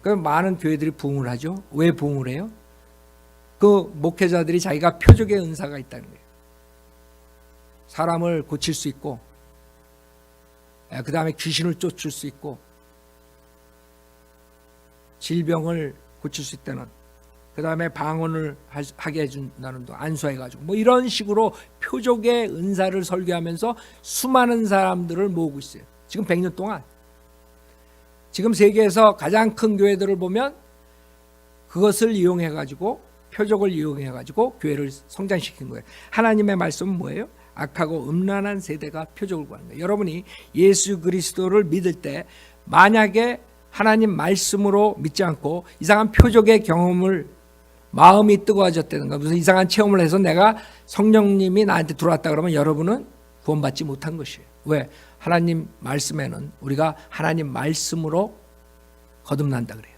S1: 그럼 많은 교회들이 부흥을 하죠. 왜 부흥을 해요? 그 목회자들이 자기가 표적의 은사가 있다는 거예요. 사람을 고칠 수 있고, 그 다음에 귀신을 쫓을 수 있고, 질병을 고칠 수 있다는, 그 다음에 방언을 하게 해준다는 도 안수해가지고 뭐 이런 식으로 표적의 은사를 설교하면서 수많은 사람들을 모으고 있어요. 지금 100년 동안. 지금 세계에서 가장 큰 교회들을 보면 그것을 이용해가지고 표적을 이용해가지고 교회를 성장시킨 거예요. 하나님의 말씀은 뭐예요? 악하고 음란한 세대가 표적을 구하는 거예요. 여러분이 예수 그리스도를 믿을 때 만약에 하나님 말씀으로 믿지 않고 이상한 표적의 경험을 마음이 뜨거워졌다든가 무슨 이상한 체험을 해서 내가 성령님이 나한테 들어왔다 그러면 여러분은 구원받지 못한 것이에요. 왜? 하나님 말씀에는 우리가 하나님 말씀으로 거듭난다 그래요.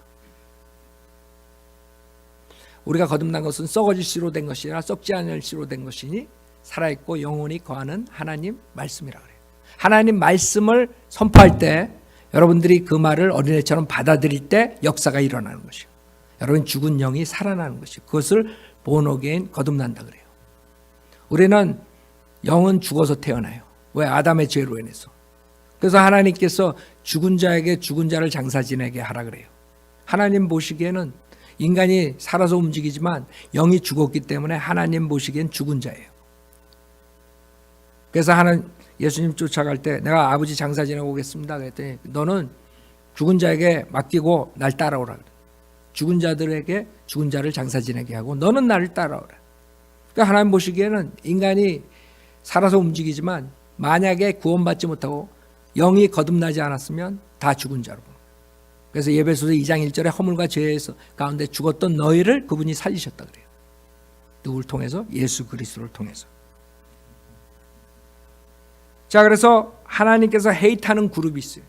S1: 우리가 거듭난 것은 썩어질 씨로 된 것이 아니라 썩지 않을 씨로 된 것이니 살아있고 영원히 거하는 하나님 말씀이라 그래요. 하나님 말씀을 선포할 때 여러분들이 그 말을 어린애처럼 받아들일 때 역사가 일어나는 것이에요. 여러분 죽은 영이 살아나는 것이에요. 그것을 born again 거듭난다 그래요. 우리는 영은 죽어서 태어나요. 왜? 아담의 죄로 인해서. 그래서 하나님께서 죽은 자에게 죽은 자를 장사 지내게 하라 그래요. 하나님 보시기에는 인간이 살아서 움직이지만 영이 죽었기 때문에 하나님 보시기엔 죽은 자예요. 그래서 예수님 쫓아갈 때 내가 아버지 장사 지내고 오겠습니다 그랬더니 너는 죽은 자에게 맡기고 날 따라오라 그래. 죽은 자들에게 죽은 자를 장사 지내게 하고 너는 나를 따라오라. 그러니까 하나님 보시기에는 인간이 살아서 움직이지만 만약에 구원받지 못하고 영이 거듭나지 않았으면 다 죽은 자로. 그래서 예배소서 2장 1절에 허물과 죄 가운데 죽었던 너희를 그분이 살리셨다 그래요. 누구를 통해서? 예수 그리스도를 통해서. 자, 그래서 하나님께서 헤이트하는 그룹이 있어요.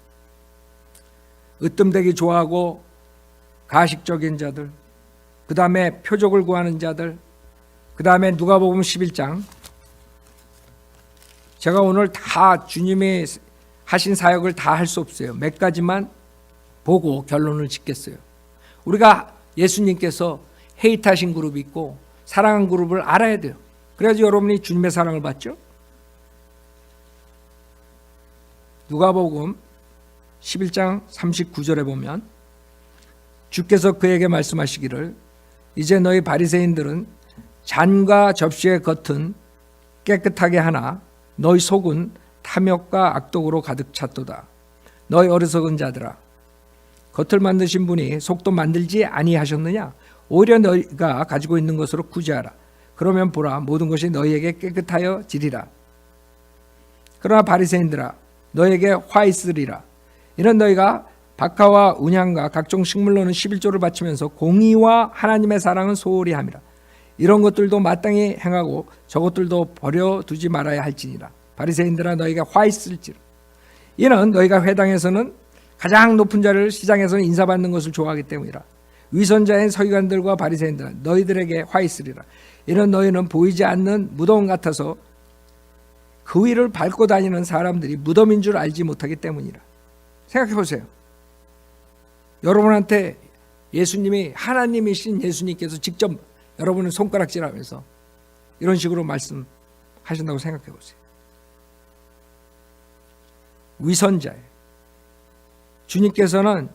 S1: 으뜸되기 좋아하고 가식적인 자들, 그 다음에 표적을 구하는 자들, 그 다음에 누가복음 11장. 제가 오늘 다 주님이 하신 사역을 다 할 수 없어요. 몇 가지만 보고 결론을 짓겠어요. 우리가 예수님께서 헤이트하신 그룹이 있고 사랑한 그룹을 알아야 돼요. 그래야지 여러분이 주님의 사랑을 받죠. 누가복음 11장 39절에 보면 주께서 그에게 말씀하시기를 이제 너희 바리새인들은 잔과 접시의 겉은 깨끗하게 하나 너희 속은 탐욕과 악독으로 가득 찼도다. 너희 어리석은 자들아, 겉을 만드신 분이 속도 만들지 아니하셨느냐? 오히려 너희가 가지고 있는 것으로 구제하라. 그러면 보라, 모든 것이 너희에게 깨끗하여 지리라. 그러나 바리새인들아, 너희에게 화 있으리라. 이는 너희가 박하와 운향과 각종 식물로는 11조를 바치면서 공의와 하나님의 사랑은 소홀히 함이라. 이런 것들도 마땅히 행하고 저것들도 버려두지 말아야 할지니라. 바리새인들아 너희가 화 있을지라. 이는 너희가 회당에서는 가장 높은 자를, 시장에서는 인사받는 것을 좋아하기 때문이라. 위선자인 서기관들과 바리새인들아 너희들에게 화 있으리라. 이는 너희는 보이지 않는 무덤 같아서 그 위를 밟고 다니는 사람들이 무덤인 줄 알지 못하기 때문이라. 생각해 보세요. 여러분한테 예수님이, 하나님이신 예수님께서 직접 여러분을 손가락질하면서 이런 식으로 말씀하신다고 생각해 보세요. 위선자예요. 주님께서는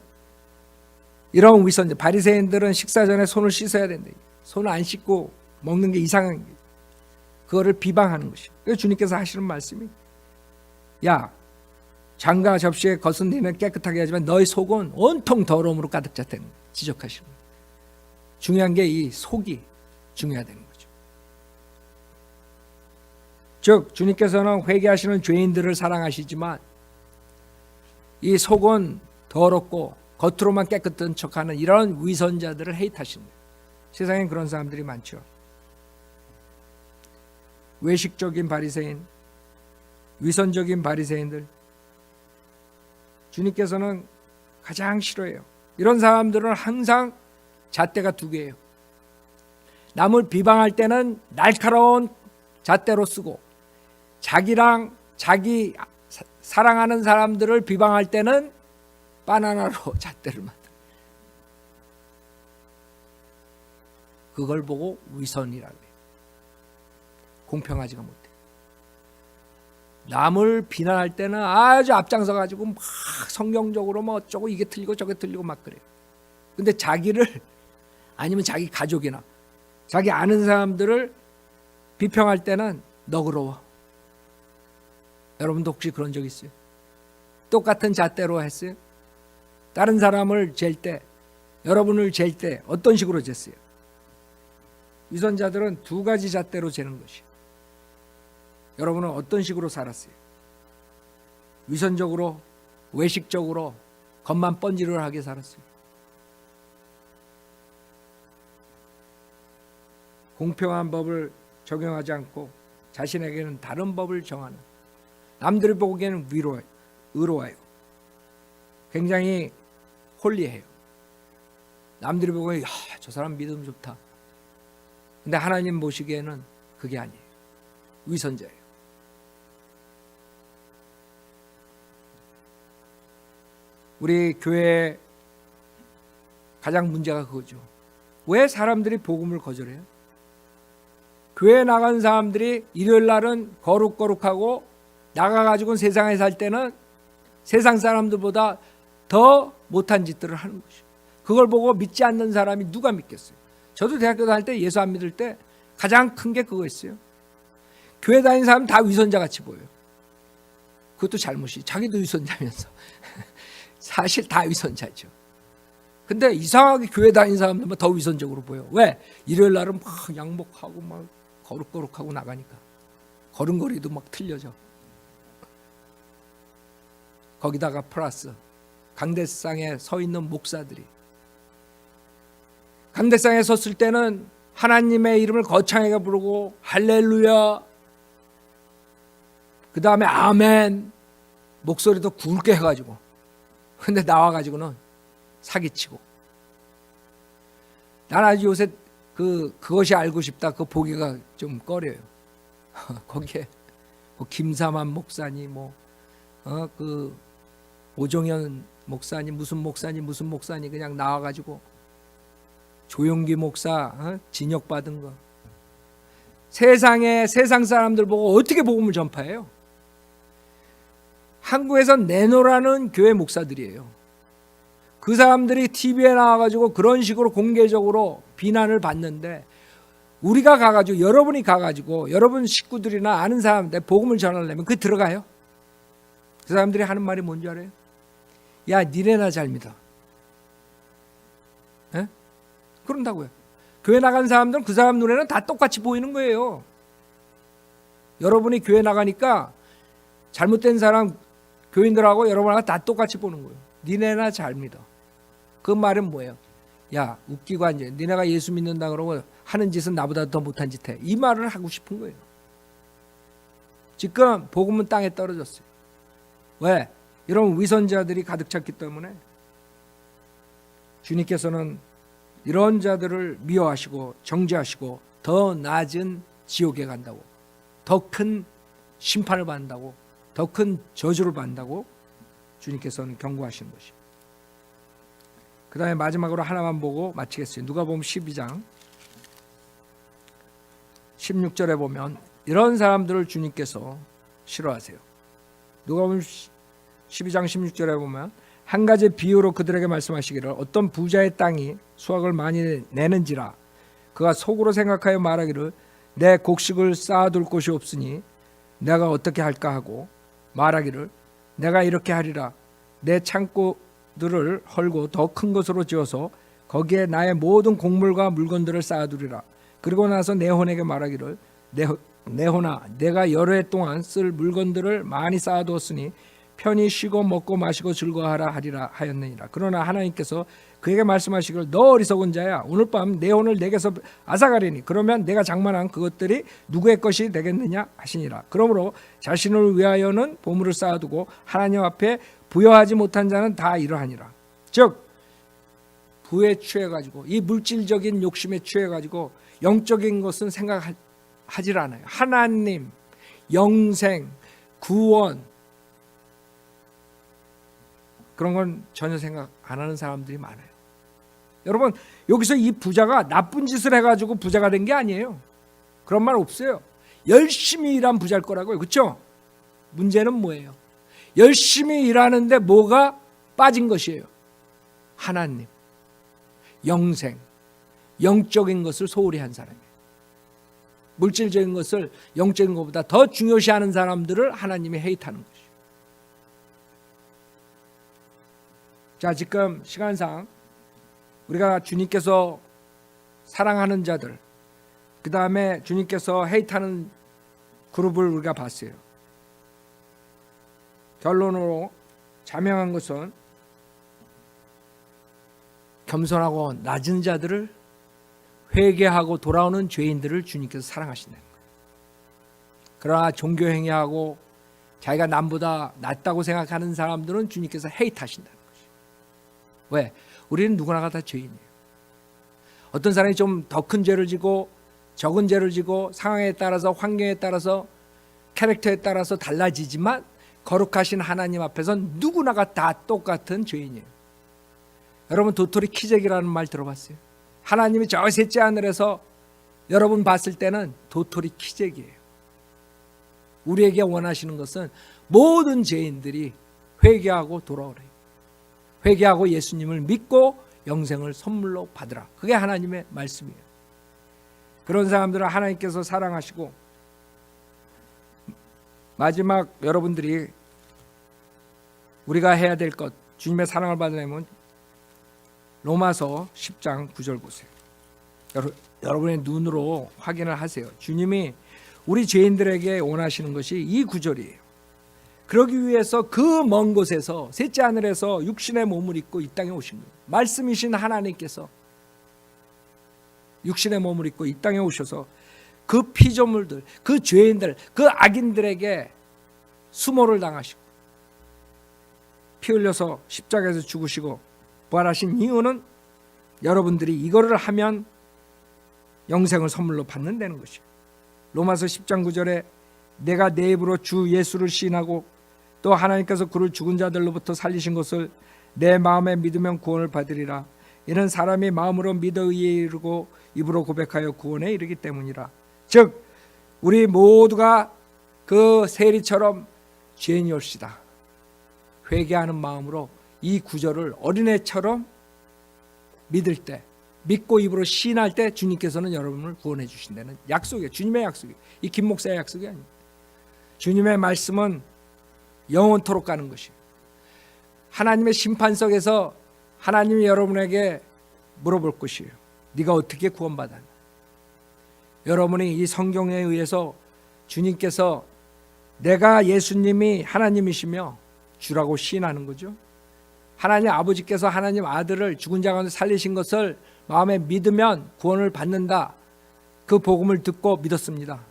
S1: 이런 위선자, 바리새인들은 식사 전에 손을 씻어야 된다. 손을 안 씻고 먹는 게 이상한 게, 그거를 비방하는 것이에요. 그래서 주님께서 하시는 말씀이, 야, 장과 접시에 겉은 너희는 깨끗하게 하지만 너희 속은 온통 더러움으로 가득 찼다는 거예요. 지적하시는 거예요. 중요한 게 이 속이 중요하다는 거죠. 즉 주님께서는 회개하시는 죄인들을 사랑하시지만 이 속은 더럽고 겉으로만 깨끗한 척하는 이런 위선자들을 헤이트하시는 거예요. 세상엔 그런 사람들이 많죠. 외식적인 바리새인, 위선적인 바리새인들, 주님께서는 가장 싫어해요. 이런 사람들은 항상 잣대가 두 개예요. 남을 비방할 때는 날카로운 잣대로 쓰고, 자기랑 자기 사랑하는 사람들을 비방할 때는 바나나로 잣대를 만들어요. 그걸 보고 위선이라고 해요. 공평하지가 못해. 남을 비난할 때는 아주 앞장서 가지고 막 성경적으로 뭐 어쩌고 이게 틀리고 저게 틀리고 막 그래요. 근데 자기를, 아니면 자기 가족이나 자기 아는 사람들을 비평할 때는 너그러워. 여러분도 혹시 그런 적 있어요? 똑같은 잣대로 했어요? 다른 사람을 잴 때, 여러분을 잴 때 어떤 식으로 쟀어요? 위선자들은 두 가지 잣대로 재는 것이에요. 여러분은 어떤 식으로 살았어요? 위선적으로, 외식적으로, 겉만 번지르르하게 살았어요? 공평한 법을 적용하지 않고 자신에게는 다른 법을 정하는, 남들이 보기에는 의로워요. 굉장히 홀리해요. 남들이 보기에 저 사람 믿음 좋다. 근데 하나님 보시기에는 그게 아니에요. 위선자예요. 우리 교회의 가장 문제가 그거죠. 왜 사람들이 복음을 거절해요? 교회 나간 사람들이 일요일 날은 거룩거룩하고 나가가지고 세상에 살 때는 세상 사람들보다 더 못한 짓들을 하는 것이죠. 그걸 보고 믿지 않는 사람이 누가 믿겠어요? 저도 대학교 다닐 때 예수 안 믿을 때 가장 큰 게 그거였어요. 교회 다니는 사람 다 위선자 같이 보여요. 그것도 잘못이, 자기도 위선자면서 사실 다 위선자죠. 근데 이상하게 교회 다니는 사람들만 더 위선적으로 보여. 왜? 일요일 날은 막 양복하고 막 거룩거룩하고 나가니까 걸음걸이도 막 틀려져. 거기다가 플러스 강대상에 서 있는 목사들이, 강대상에 섰을 때는 하나님의 이름을 거창하게 부르고 할렐루야, 그 다음에 아멘, 목소리도 굵게 해가지고, 근데 나와가지고는 사기치고. 난 아주 요새 그것이 알고 싶다, 그 보기가 좀 꺼려요. 거기에 뭐 김사만 목사님, 그 오종현 목사님, 무슨 목사님 그냥 나와가지고 조용기 목사 진역 받은 거, 세상 사람들 보고 어떻게 복음을 전파해요? 한국에서 내노라는 교회 목사들이에요. 그 사람들이 TV에 나와가지고 그런 식으로 공개적으로 비난을 받는데, 우리가 가가지고, 여러분이 가가지고 여러분 식구들이나 아는 사람들 복음을 전하려면 그 들어가요? 그 사람들이 하는 말이 뭔지 알아요? 야, 니네나 잘 믿어. 에? 그런다고요. 교회 나간 사람들은 그 사람 눈에는 다 똑같이 보이는 거예요. 여러분이 교회 나가니까 잘못된 사람 교인들하고 여러분하고 다 똑같이 보는 거예요. 니네나 잘 믿어. 그 말은 뭐예요? 야, 웃기고 앉아. 니네가 예수 믿는다 그러고 하는 짓은 나보다 더 못한 짓 해. 이 말을 하고 싶은 거예요. 지금 복음은 땅에 떨어졌어요. 왜? 이런 위선자들이 가득 찼기 때문에 주님께서는 이런 자들을 미워하시고 정죄하시고 더 낮은 지옥에 간다고, 더 큰 심판을 받는다고, 더 큰 저주를 받는다고 주님께서는 경고하시는 것이에요. 그 다음에 마지막으로 하나만 보고 마치겠어요. 누가복음 12장 16절에 보면 이런 사람들을 주님께서 싫어하세요. 누가복음 12장 16절에 보면 한 가지 비유로 그들에게 말씀하시기를 어떤 부자의 땅이 수확을 많이 내는지라 그가 속으로 생각하여 말하기를 내 곡식을 쌓아둘 곳이 없으니 내가 어떻게 할까 하고 말하기를 내가 이렇게 하리라 내 창고들을 헐고 더 큰 것으로 지어서 거기에 나의 모든 곡물과 물건들을 쌓아두리라. 그리고 나서 내 혼에게 말하기를 내 혼아 내가 여러 해 동안 쓸 물건들을 많이 쌓아두었으니 편히 쉬고 먹고 마시고 즐거워하라 하리라 하였느니라. 그러나 하나님께서 그에게 말씀하시기를 너 어리석은 자야 오늘 밤 내 혼을 내게서 앗아가리니 그러면 내가 장만한 그것들이 누구의 것이 되겠느냐 하시니라. 그러므로 자신을 위하여는 보물을 쌓아두고 하나님 앞에 부여하지 못한 자는 다 이러하니라. 즉 부에 취해가지고 이 물질적인 욕심에 취해가지고 영적인 것은 생각하지 않아요. 하나님, 영생, 구원 그런 건 전혀 생각 안 하는 사람들이 많아요. 여러분 여기서 이 부자가 나쁜 짓을 해가지고 부자가 된 게 아니에요. 그런 말 없어요. 열심히 일한 부자일 거라고요. 그렇죠? 문제는 뭐예요? 열심히 일하는데 뭐가 빠진 것이에요? 하나님, 영생, 영적인 것을 소홀히 한 사람이에요. 물질적인 것을 영적인 것보다 더 중요시하는 사람들을 하나님이 헤이트하는 것이에요. 자, 지금 시간상 우리가 주님께서 사랑하는 자들, 그 다음에 주님께서 헤이트하는 그룹을 우리가 봤어요. 결론으로 자명한 것은 겸손하고 낮은 자들을 회개하고 돌아오는 죄인들을 주님께서 사랑하신다는 거예요. 그러나 종교행위하고 자기가 남보다 낫다고 생각하는 사람들은 주님께서 헤이트하신다는 거예요. 왜? 우리는 누구나가 다 죄인이에요. 어떤 사람이 좀 더 큰 죄를 지고 적은 죄를 지고 상황에 따라서 환경에 따라서 캐릭터에 따라서 달라지지만 거룩하신 하나님 앞에서는 누구나가 다 똑같은 죄인이에요. 여러분 도토리 키재기라는 말 들어봤어요? 하나님이 저 셋째 하늘에서 여러분 봤을 때는 도토리 키재기예요. 우리에게 원하시는 것은 모든 죄인들이 회개하고 돌아오래요. 회개하고 예수님을 믿고 영생을 선물로 받으라. 그게 하나님의 말씀이에요. 그런 사람들은 하나님께서 사랑하시고 마지막 여러분들이 우리가 해야 될 것 주님의 사랑을 받으려면 로마서 10장 9절 보세요. 여러분의 눈으로 확인을 하세요. 주님이 우리 죄인들에게 원하시는 것이 이 구절이에요. 그러기 위해서 그 먼 곳에서 셋째 하늘에서 육신의 몸을 입고 이 땅에 오신 거예요. 말씀이신 하나님께서 육신의 몸을 입고 이 땅에 오셔서 그 피조물들, 그 죄인들, 그 악인들에게 수모를 당하시고 피 흘려서 십자가에서 죽으시고 부활하신 이유는 여러분들이 이거를 하면 영생을 선물로 받는다는 것이에요. 로마서 10장 9절에 내가 내 입으로 주 예수를 시인하고 또 하나님께서 그를 죽은 자들로부터 살리신 것을 내 마음에 믿으면 구원을 받으리라. 이는 사람이 마음으로 믿어 의에 이르고 입으로 고백하여 구원에 이르기 때문이라. 즉 우리 모두가 그 세리처럼 죄인이옵시다. 회개하는 마음으로 이 구절을 어린애처럼 믿을 때, 믿고 입으로 시인할 때 주님께서는 여러분을 구원해 주신다는 약속이에요. 주님의 약속이에요. 이 김 목사의 약속이 아닙니다. 주님의 말씀은 영원토록 가는 것이에요. 하나님의 심판석에서 하나님이 여러분에게 물어볼 것이에요. 네가 어떻게 구원받았나? 여러분이 이 성경에 의해서 주님께서 내가 예수님이 하나님이시며 주라고 시인하는 거죠. 하나님 아버지께서 하나님 아들을 죽은 자 가운데 살리신 것을 마음에 믿으면 구원을 받는다. 그 복음을 듣고 믿었습니다.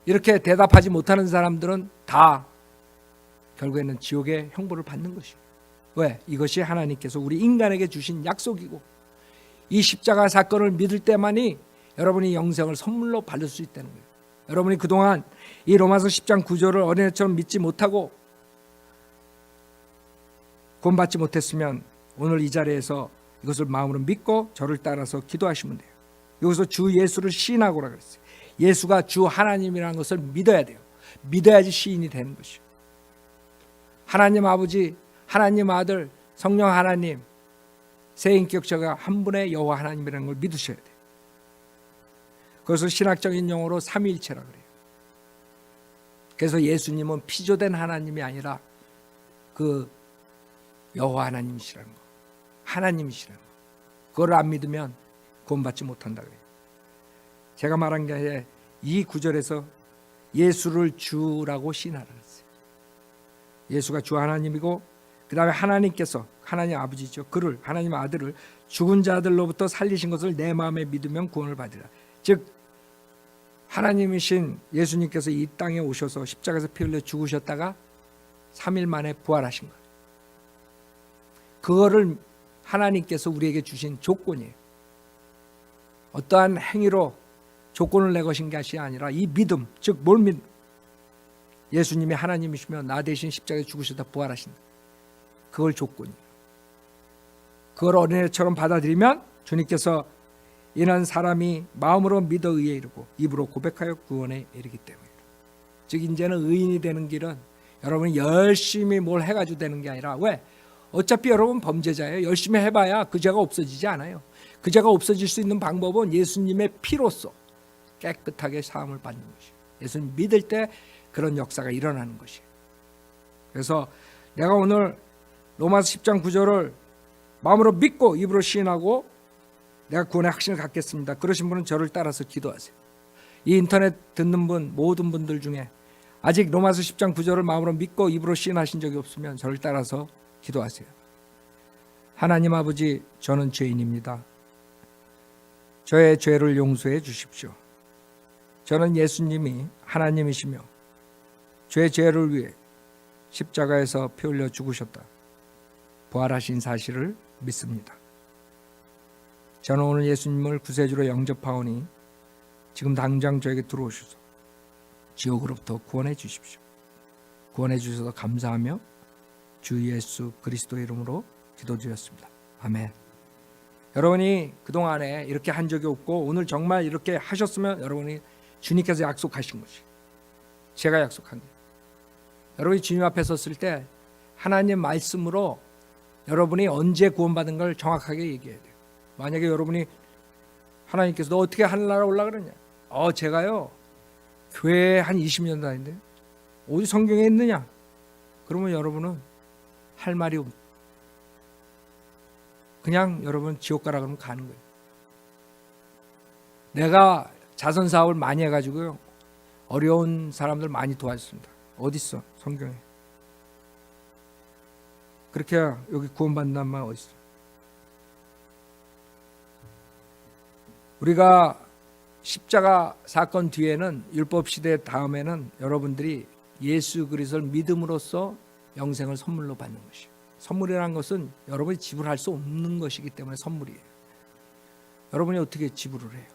S1: 이렇게 대답하지 못하는 사람들은 다 결국에는 지옥의 형벌을 받는 것이에요. 왜? 이것이 하나님께서 우리 인간에게 주신 약속이고 이 십자가 사건을 믿을 때만이 여러분이 영생을 선물로 받을 수 있다는 거예요. 여러분이 그동안 이 로마서 10장 9절을 어린애처럼 믿지 못하고 구원받지 못했으면 오늘 이 자리에서 이것을 마음으로 믿고 저를 따라서 기도하시면 돼요. 여기서 주 예수를 시인하고라 그랬어요. 예수가 주 하나님이라는 것을 믿어야 돼요. 믿어야지 시인이 되는 것이요. 하나님 아버지, 하나님 아들, 성령 하나님 세 인격자가 한 분의 여호와 하나님이라는 걸 믿으셔야 돼요. 그것을 신학적인 용어로 삼위일체라 그래요. 그래서 예수님은 피조된 하나님이 아니라 그 여호와 하나님이시라는 거, 하나님이시라는 거. 그걸 안 믿으면 구원받지 못한다 그래요. 제가 말한 게 아니라 이 구절에서 예수를 주라고 시인하라 그랬어요. 예수가 주 하나님이고 그 다음에 하나님께서 하나님 아버지죠. 그를 하나님 아들을 죽은 자들로부터 살리신 것을 내 마음에 믿으면 구원을 받으라. 즉 하나님이신 예수님께서 이 땅에 오셔서 십자가에서 피 흘려 죽으셨다가 3일 만에 부활하신 거예요. 그거를 하나님께서 우리에게 주신 조건이에요. 어떠한 행위로 조건을 내거신 것이 아니라 이 믿음, 즉 뭘 믿? 예수님이 하나님이시며 나 대신 십자가에 죽으셨다 부활하신다. 그걸 조건이에요. 그걸 어린애처럼 받아들이면 주님께서 이는 사람이 마음으로 믿어 의에 이르고 입으로 고백하여 구원에 이르기 때문이다. 즉 이제는 의인이 되는 길은 여러분이 열심히 뭘 해가지고 되는 게 아니라 왜? 어차피 여러분 범죄자예요. 열심히 해봐야 그 죄가 없어지지 않아요. 그 죄가 없어질 수 있는 방법은 예수님의 피로써 깨끗하게 사함을 받는 것이에요. 예수님 믿을 때 그런 역사가 일어나는 것이에요. 그래서 내가 오늘 로마서 10장 9절을 마음으로 믿고 입으로 시인하고 내가 구원의 확신을 갖겠습니다. 그러신 분은 저를 따라서 기도하세요. 이 인터넷 듣는 분 모든 분들 중에 아직 로마서 10장 9절을 마음으로 믿고 입으로 시인하신 적이 없으면 저를 따라서 기도하세요. 하나님 아버지, 저는 죄인입니다. 저의 죄를 용서해 주십시오. 저는 예수님이 하나님이시며 죄의 죄를 위해 십자가에서 피 흘려 죽으셨다 부활하신 사실을 믿습니다. 저는 오늘 예수님을 구세주로 영접하오니 지금 당장 저에게 들어오셔서 지옥으로부터 구원해 주십시오. 구원해 주셔서 감사하며 주 예수 그리스도의 이름으로 기도드렸습니다. 아멘. 여러분이 그동안에 이렇게 한 적이 없고 오늘 정말 이렇게 하셨으면 여러분이 주님께서 약속하신 것이 제가 약속한 거예요. 여러분이 주님 앞에 섰을 때 하나님 말씀으로 여러분이 언제 구원받은 걸 정확하게 얘기해야 돼요. 만약에 여러분이 하나님께서 너 어떻게 하늘나라 올라가느냐? 제가요 교회에 한 20년 다니는데 어디 성경에 있느냐? 그러면 여러분은 할 말이 없. 그냥 여러분 지옥 가라 그러면 가는 거예요. 내가 자선 사업을 많이 해가지고요 어려운 사람들 많이 도와줬습니다. 어디 있어 성경에? 그렇게 여기 구원받는단 말 어디 있어? 우리가 십자가 사건 뒤에는 율법 시대 다음에는 여러분들이 예수 그리스도를 믿음으로써 영생을 선물로 받는 것이에요. 선물이라는 것은 여러분이 지불할 수 없는 것이기 때문에 선물이에요. 여러분이 어떻게 지불을 해요?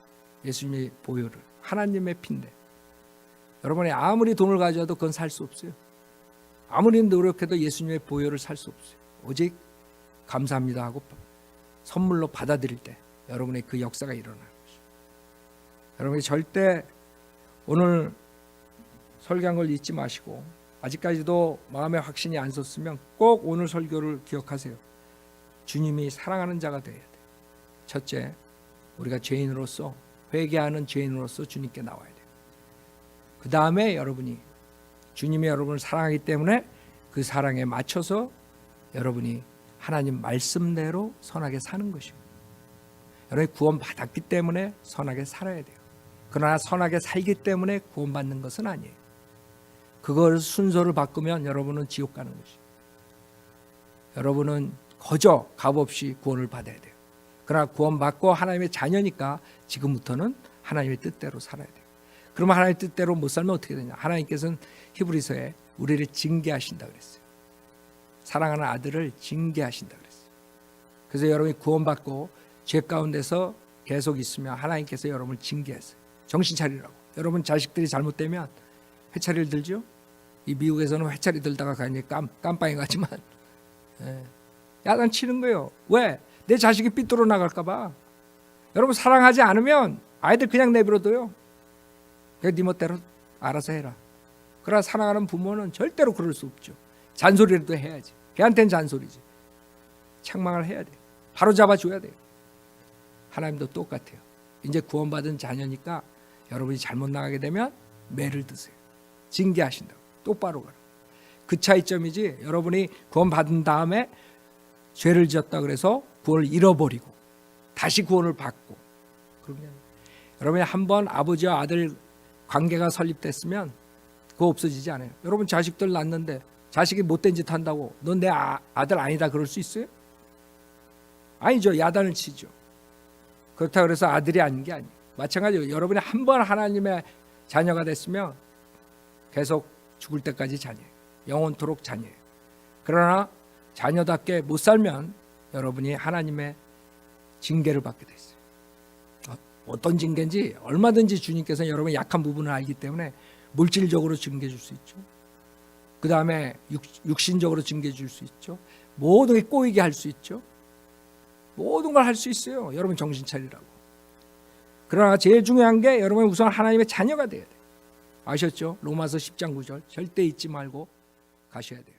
S1: 예수님의 보혈을, 하나님의 피인데 여러분이 아무리 돈을 가져와도 그건 살 수 없어요. 아무리 노력해도 예수님의 보혈을 살 수 없어요. 오직 감사합니다 하고 선물로 받아들일 때 여러분의 그 역사가 일어나는 것이죠. 여러분이 절대 오늘 설교한 걸 잊지 마시고 아직까지도 마음에 확신이 안 섰으면 꼭 오늘 설교를 기억하세요. 주님이 사랑하는 자가 되어야 돼요. 첫째, 우리가 죄인으로서 회개하는 죄인으로서 주님께 나와야 돼요. 그 다음에 여러분이 주님이 여러분을 사랑하기 때문에 그 사랑에 맞춰서 여러분이 하나님 말씀대로 선하게 사는 것입니다. 여러분이 구원받았기 때문에 선하게 살아야 돼요. 그러나 선하게 살기 때문에 구원받는 것은 아니에요. 그걸 순서를 바꾸면 여러분은 지옥 가는 것이에요. 여러분은 거저 값없이 구원을 받아야 돼요. 그러나 구원받고 하나님의 자녀니까 지금부터는 하나님의 뜻대로 살아야 돼요. 그러면 하나님의 뜻대로 못 살면 어떻게 되냐? 하나님께서는 히브리서에 우리를 징계하신다 그랬어요. 사랑하는 아들을 징계하신다 그랬어요. 그래서 여러분이 구원받고 죄 가운데서 계속 있으면 하나님께서 여러분을 징계했어요. 정신 차리라고. 여러분 자식들이 잘못되면 회차리를 들죠. 이 미국에서는 회차리 들다가 가니 깜빵에 가지만 야단 치는 거예요. 왜? 내 자식이 삐뚤어 나갈까 봐. 여러분 사랑하지 않으면 아이들 그냥 내버려둬요. 네 멋대로 알아서 해라. 그러나 사랑하는 부모는 절대로 그럴 수 없죠. 잔소리라도 해야지. 걔한테는 잔소리지. 책망을 해야 돼요. 바로 잡아줘야 돼요. 하나님도 똑같아요. 이제 구원받은 자녀니까 여러분이 잘못 나가게 되면 매를 드세요. 징계하신다고. 똑바로 가라. 그 차이점이지 여러분이 구원받은 다음에 죄를 지었다 그래서 구원을 잃어버리고 다시 구원을 받고 그러면 여러분이 한번 아버지와 아들 관계가 설립됐으면 그거 없어지지 않아요. 여러분 자식들 낳는데 자식이 못된 짓 한다고 넌 내 아들 아니다 그럴 수 있어요? 아니죠. 야단을 치죠. 그렇다고 해서 아들이 아닌 게 아니에요. 마찬가지로 여러분이 한번 하나님의 자녀가 됐으면 계속 죽을 때까지 자녀예요. 영원토록 자녀예요. 그러나 자녀답게 못 살면 여러분이 하나님의 징계를 받게 돼 있어요. 어떤 징계인지 얼마든지 주님께서 여러분의 약한 부분을 알기 때문에 물질적으로 징계 줄 수 있죠. 그 다음에 육신적으로 징계 줄 수 있죠. 모든 게 꼬이게 할 수 있죠. 모든 걸 할 수 있어요. 여러분 정신 차리라고. 그러나 제일 중요한 게 여러분 우선 하나님의 자녀가 돼야 돼요. 아셨죠? 로마서 10장 9절 절대 잊지 말고 가셔야 돼요.